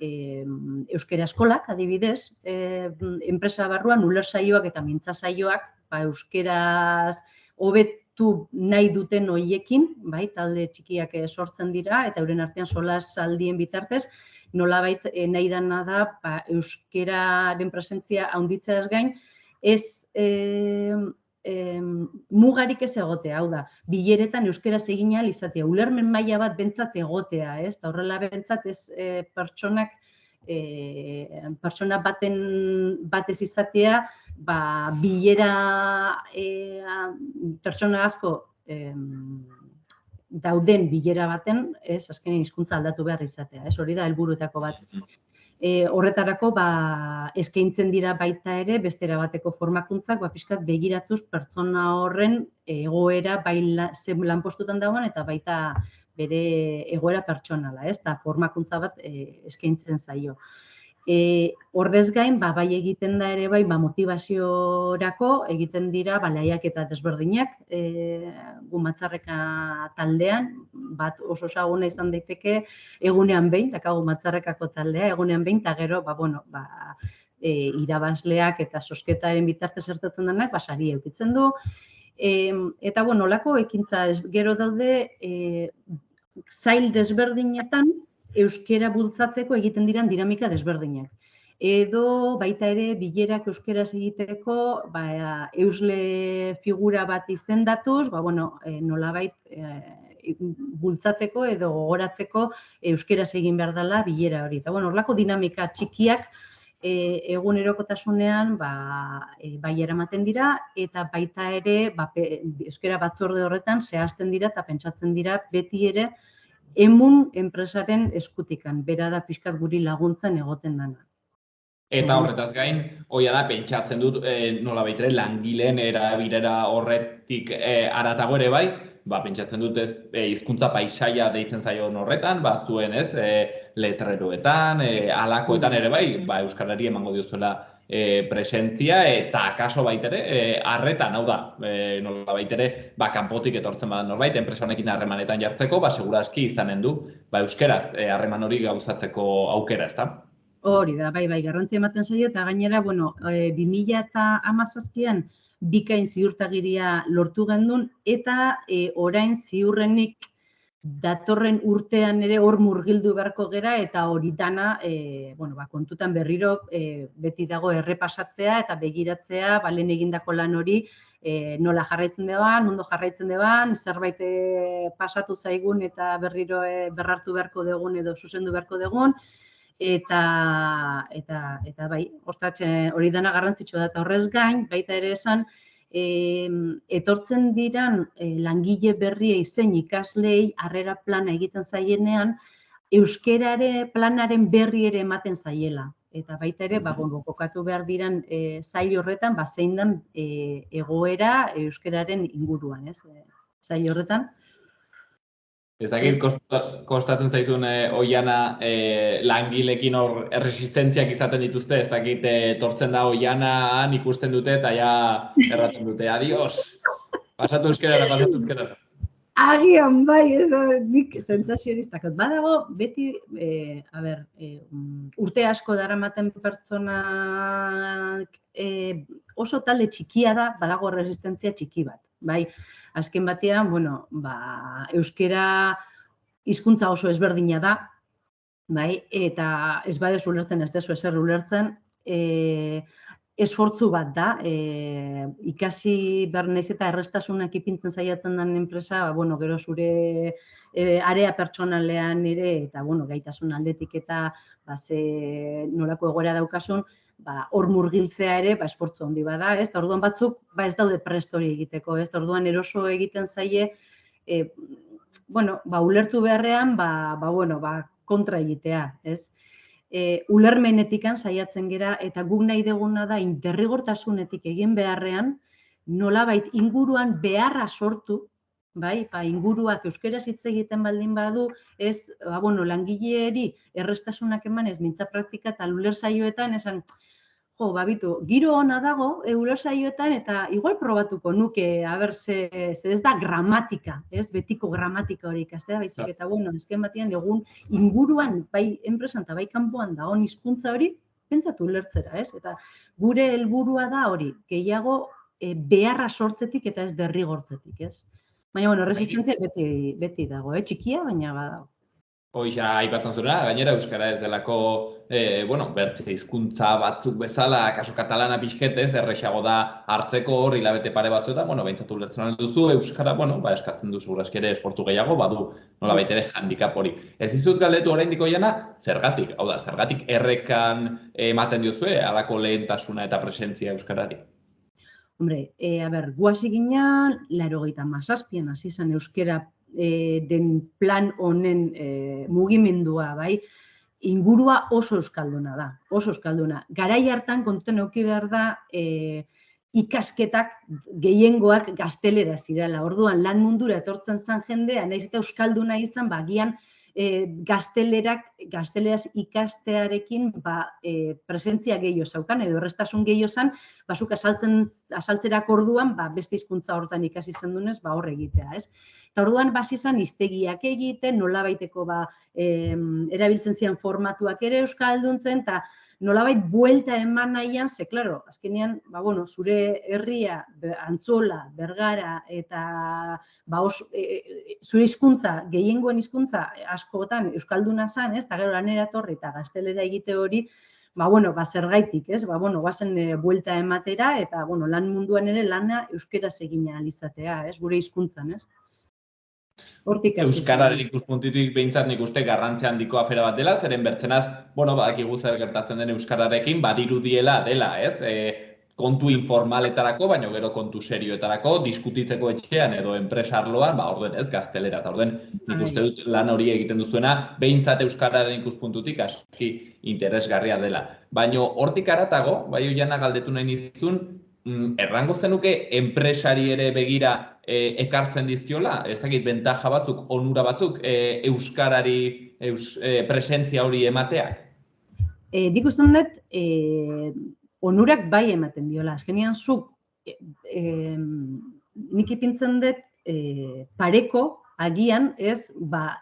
euskera eskolak, adibidez, enpresa barruan uler saioak eta mintza saioak, euskeraz hobetu nahi duten hoiekin, talde txikiak sortzen dira, eta euren artean solasaldien bitartez, nolabait nahi dana da euskeraren presentzia handitzeaz gain, ez mugarik ez egotea, hau da, bileretan euskaraz egin ahal izatea, ulermen maila bat bentsat egotea, eta horrela bentsat ez pertsona batez izatea, bilera pertsona asko dauden bilera baten, azkenean hizkuntza aldatu behar izatea, hori da helburuetako bat. Horretarako eskaintzen dira baita ere bestera bateko formakuntzak pixkat begiratuz pertsona horren egoera bai lanpostutan dagoen eta baita bere egoera pertsonala, eta formakuntza bat eskaintzen zaio. Horrez gain, bai egiten da ere bai motivaziorako egiten dira lehiaketa desberdinak gu Matxarreka taldean, bat oso ezaguna izan daiteke egunean behin, dakagu Matxarrekako taldea, egunean behin, eta gero, irabazleak eta zozketaren bitartez zertatzen denak, sari eukitzen du. Eta, olako ekintza gero daude zail desberdinetan euskera bultzatzeko egiten diran dinamika desberdinak. Edo baita ere bilerak euskeraz egiteko eusle figura bat izendatuz, nolabait bultzatzeko edo gogoratzeko euskeraz egin behar dela bilera hori. Eta horrelako dinamika txikiak egunerokotasunean bai eramaten dira eta baita ere euskera batzorde horretan zehazten dira eta pentsatzen dira beti ere emun enpresaren eskutikan, bera da pixkat guri laguntzen egoten dana. Eta horretaz gain, hoia da, pentsatzen dut nolabait ere langileen erabilera horretik haratago ere bai, pentsatzen dut hizkuntza paisaia deitzen zaion horretan, zuen letreroetan, halakoetan ere bai, euskarari emango diozuela presentzia eta akaso baitere harretan, hau da, nolabait ere kanpotik etortzen bada norbait, enpresa honekin harremanetan jartzeko, segurazki izanen du euskeraz harreman hori gauzatzeko aukera, ezta? Hori da, bai, garrantzi ematen zaio, eta gainera, 2017an bikain ziurtagiria lortu gendun, eta orain ziurrenik datorren urtean ere hor murgildu beharko gera, eta hori dana, kontutan berriro beti dago errepasatzea eta begiratzea, lehen egindako lan hori nola jarraitzen deban, ondo jarraitzen deban, zerbait pasatu zaigun eta berriro berrartu beharko dugun edo zuzendu beharko dugun, eta bai, hori dena garrantzitsua da, eta horrez gain, baita ere esan, etortzen diran langile berriei zein ikaslei harrera plana egiten zaienean, euskerare planaren berri ere ematen zaiela. Eta baita ere, kokatu behar diran sail horretan, zein den egoera euskeraren inguruan, sail horretan. Ez dakit kostatzen zaizun Oiana langilekin hor erresistentziak izaten dituzte, ez dakit etortzen da Oianan ikusten dute eta ja erraten dute, adios, pasatu euskerara. Agian, bai, ez da, nik zentzazioa iztakot. Badago, beti, urte asko daramaten pertsonak oso talde txikia da, badago resistentzia txiki bat. Bai, azken batean, euskera hizkuntza oso ezberdina da, bai, eta ez badez ulertzen, ez dezu ezer ulertzen, esfortzu bat da, ikasi behar naiz eta errestasunak ipintzen saiatzen den enpresa, gero zure area pertsonalean ere, eta gaitasun aldetik eta nolako egoera daukasun, hor murgiltzea ere esfortzu handi bada, ez? Orduan batzuk ez daude prest hori egiteko, ez? Orduan eroso egiten zaie, ulertu beharrean, kontra egitea, ez? Ulermenetikan saiatzen gera eta guk nahi duguna da derrigortasunetik egin beharrean nolabait inguruan beharra sortu, bai, inguruak euskeraz hitz egiten baldin badu, ez, langileeri errestasunak emanez mintza praktika eta uler saioetan esan, giro ona dago uler saioetan eta igual probatuko nuke, ze ez da gramatika, ez, betiko gramatika hori ikastea, baizik eta, esken batean egun inguruan, bai enpresan eta bai kanpoan da on hizkuntza hori, pentsatu ulertzera, ez, eta gure helburua da hori, gehiago beharra sortzetik eta ez derrigortzetik, ez. Baina, resistentzia beti dago, txikia, baina badago. Hoixa aipatzen zuena, gainera euskara ez delako, bertze hizkuntza batzuk bezala, kasu katalana pixketez, errexago da hartzeko hor hilabete pare batzuetan, behintzatu ulertzen duzu, euskara, eskatzen du segurazki ere esfortzu gehiago, badu nolabait ere handicap hori. Ez dizut galdetu oraindik Oiana, zergatik, hau da, zergatik errekan ematen diozue, halako lehentasuna eta presentzia euskarari? Hombre, gu hasi ginen, 97an hasi zen euskara den plan honen mugimendua, bai, ingurua oso euskalduna da, oso euskalduna. Garai hartan kontutan eduki behar da ikasketak gehiengoak gaztelera zirela. Orduan lan mundura etortzen zen jendea, nahiz eta euskalduna izan, agian gazteleraz ikastearekin presentzia gehiago zaukan, edo errestasun gehiago zan, zuk azaltzerak orduan, beste hizkuntza hortan ikasi zendunez, hor egitea, ez? Eta orduan, izan hiztegiak egiten, nolabaiteko erabiltzen zian formatuak ere euskalduntzen, eta nolabait buelta eman nahian, ze, klaro, azkenean, zure herria, Antzola, Bergara, eta zure hizkuntza, gehiengoen hizkuntza askotan euskalduna zen, eta gero lanera etorri eta gaztelera egite hori, zergaitik, ez? Guazen buelta ematera, eta lan munduan ere lana euskeraz egin ahal izatea, gure hizkuntzan, ez? Euskararen ikuspuntutik behintzat nik uste garrantzia handiko afera bat dela, zeren bertzenaz, badakigu zer gertatzen den euskararekin, badirudiela dela, ez? Kontu informaletarako, baina gero kontu serioetarako, diskutitzeko etxean edo enpresarloan, orduen ez, gaztelera, eta orduen nik uste dut lan hori egiten duzuena, behintzat euskararen ikuspuntutik aski interesgarria dela. Baina hortik haratago, bai Oiana galdetu nahi nizun, errango zenuke enpresari ere begira ekartzen dizkiola, ez dakit bentaja batzuk, onura batzuk, euskarari presentzia hori emateak? Nik uste dut, onurak bai ematen diola. Azkenean zuk, nik ipintzen dut pareko agian, ez,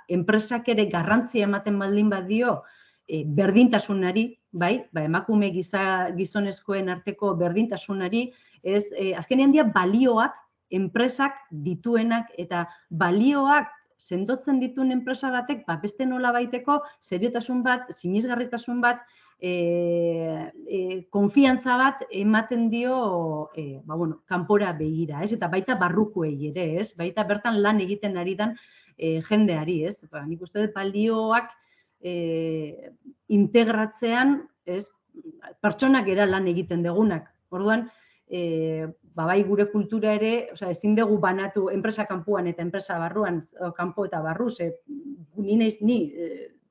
enpresak ere garrantzia ematen baldin badio berdintasunari, bai, emakume gizonezkoen arteko berdintasunari, ez, azkenean dira balioak enpresak dituenak eta balioak sendotzen dituen enpresa batek, beste nola baiteko seriotasun bat, sinesgarritasun bat konfiantza bat ematen dio kanpora begira, ez? Eta baita barrukoei ere, ez? Baita bertan lan egiten ari dan jendeari, ez? Nik uste dut balioak integratzean, ez? Pertsonak era lan egiten degunak. Orduan, bai gure kultura ere, ezin dugu banatu enpresa kanpoan eta enpresa barruan, kanpo eta barru, ni naiz ni,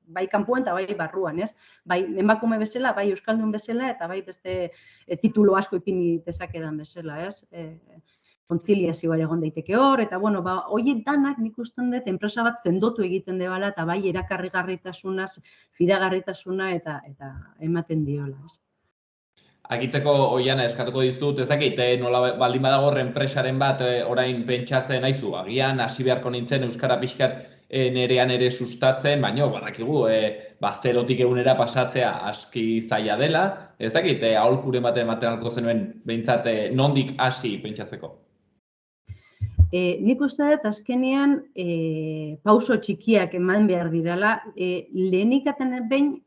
bai kanpoan eta bai barruan, ez? Bai emakume bezala, bai euskaldun bezala eta bai beste titulu asko ipini dezakedan bezala, ez? Kontziliazioa egon daiteke hor, eta horiek danak nik usten dut enpresa bat sendotu egiten debala eta bai erakarrigarritasunaz, fidagarritasuna eta ematen diola, ez? Agitzeko Oiana eskatuko dizut, ezakit, nola baldin badago enpresaren bat orain pentsatzen naizu, agian hasi beharko nintzen euskara pixkat nerean ere sustatzen, baina badakigu, zerotik egunera pasatzea aski zaila dela, ezakit, aholkuren baten alko zenuen behintzat nondik hasi pentsatzeko? Nik uste dut azkenean pauso txikiak eman behar direla, lehenik aten behin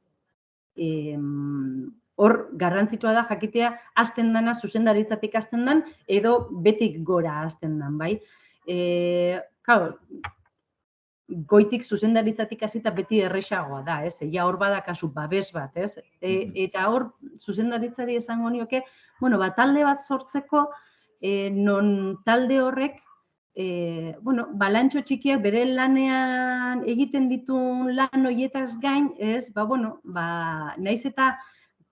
hor garrantzitsua da jakitea hasten dana zuzendaritzatik hasten dan edo betik gora hasten dan, bai? Goitik zuzendaritzatik hasita beti erresagoa da, ez? Ja hor bada kasu babes bat, ez? Eta hor zuzendaritzari esango nioke, talde bat sortzeko non talde horrek balantxo txikiak bere lanean egiten ditun lan horietaz gain, ez? Naiz eta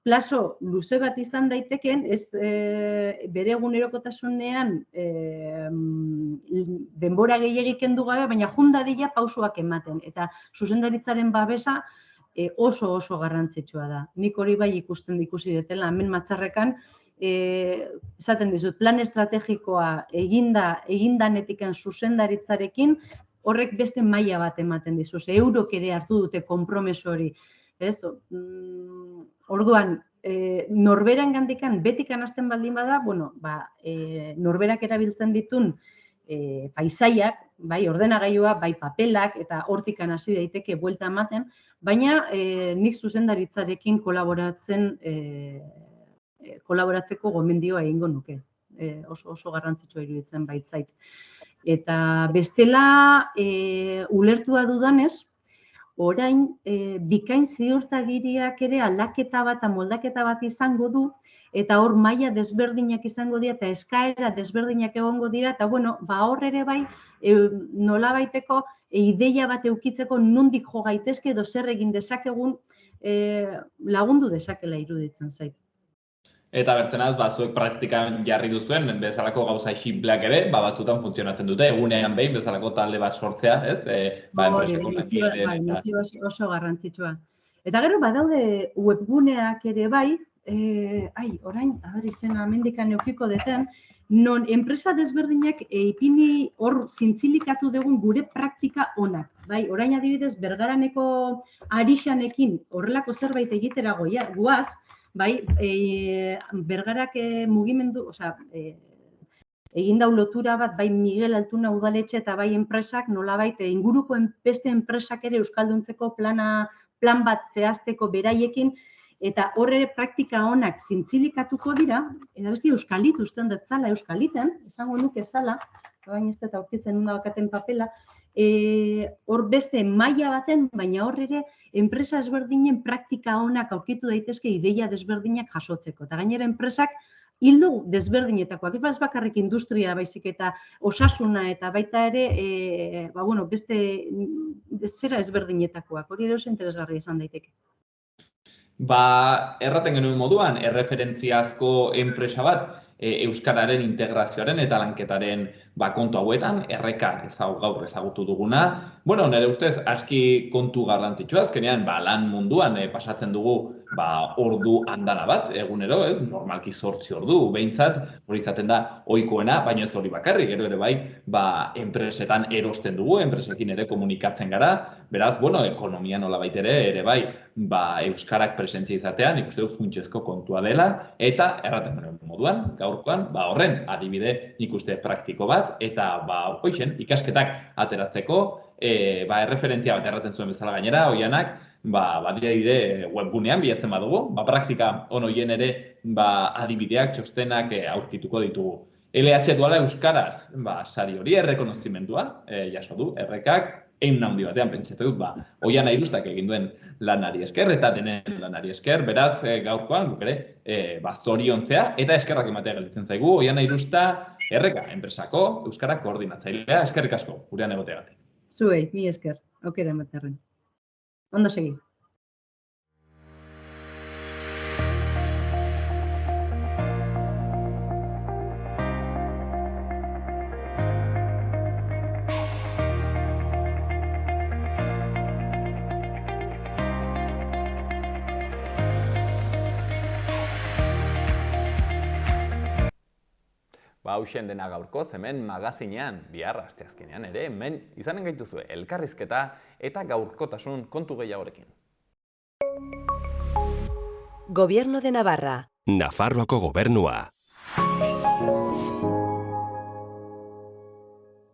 plazo luze bat izan daiteken, ez bere egunerokotasunean denbora gehiegi kendu gabe, baina jundadila pausoak ematen. Eta zuzendaritzaren babesa oso garrantzitsua da. Nik hori bai ikusi detela, hemen Matxarrekan, esaten dizut, plan estrategikoa egindanetikan zuzendaritzarekin, horrek beste maila bat ematen dizu. Eurok ere hartu dute konpromeso hori. Orduan, norberan gandikan betikan hasten baldin bada, norberak erabiltzen ditun paisaiak, bai ordenagailua, bai papelak, eta hortikan hasi daiteke buelta ematen, baina nik zuzendaritzarekin kolaboratzeko gomendioa egingo nuke. Oso garrantzitsua iruditzen baitzait. Eta bestela, ulertua dudanez, orain, bikain ziurtagiriak ere aldaketa bat, moldaketa bat izango du, eta hor maila desberdinak izango dira, eta eskaera desberdinak egongo dira, eta hor ere bai, nolabaiteko ideia bat eukitzeko nondik jo gaitezke edo zer egin dezakegun lagundu dezakela iruditzen zait. Eta bertzenaz, zuek praktikan jarri duzuen, bezalako gauza xinpleak ere, batzutan funtzionatzen dute, egunean behin bezalako talde bat sortzea, ez? Motibazio oso garrantzitsua. Eta gero badaude webguneak ere bai, orain, izena mendikan eukiko deten, non enpresa desberdinak ipini hor zintzilikatu dugun gure praktika onak. Orain adibidez, Bergaraneko Arixanekin horrelako zerbait egitera guaz, Bergarak mugimendu, egin dau lotura bat, bai Miguel Altuna udaletxe eta bai enpresak nolabait inguruko beste enpresak ere euskalduntzeko plan bat zehazteko beraiekin, eta horre praktika onak zintzilikatuko dira, eta beste euskalit usten dut zala, euskaliten, esango nuke zala, baina ez dut aurkitzen nundakaten papela, hor beste maila baten, baina hor ere enpresa ezberdinen praktika onak aurkitu daitezke ideia desberdinak jasotzeko. Eta gainera enpresak hildo desberdinetakoak, ez bakarrik industria baizik eta osasuna eta baita ere beste zera ezberdinetakoak, hori ere oso interesgarria izan daiteke. Erraten genuen moduan, erreferentziazko enpresa bat, euskararen integrazioaren eta lanketaren kontu hauetan, erreka gaur ezagutu duguna. Nire ustez, aski kontu garrantzitsua, azkenean lan munduan pasatzen dugu ordu andana bat, egunero, ez? Normalki 8 ordu, behintzat, hori izaten da ohikoena, baina ez hori bakarrik, gero ere bai, enpresetan erosten dugu, enpresekin ere komunikatzen gara, beraz, ekonomia nolabait ere bai, euskarak presentzia izatean, nik uste du funtsezko kontua dela, eta erraten genuen moduan, gaurkoan, horren adibide nik uste praktiko bat, eta hoixen ikasketak ateratzeko, erreferentzia bat erraten zuen bezala gainera, Oianak, badire webgunean bilatzen badugu, praktika hoien ere adibideak, txostenak aurkituko ditugu. LH duala euskaraz, sari hori errekonozimendua jaso du, errekak, egin handi batean pentsatu dut, Oiana Irustak egin duen lanari esker eta denen lanari esker, beraz gaurkoan guk ere zoriontzea eta eskerrak ematea gelditzen zaigu, Oiana Irusta erreka enpresako euskara koordinatzailea, eskerrik asko, gurean egoteagatik. Zuei, mi esker, aukera ematerren. Ondo segi. Hauxen dena gaurkoz, hemen magazinean, bihar asteazkenean ere, hemen izanen gaituzue elkarrizketa eta gaurkotasun kontu gehiagorekin. Gobierno de Navarra. Nafarroako gobernua.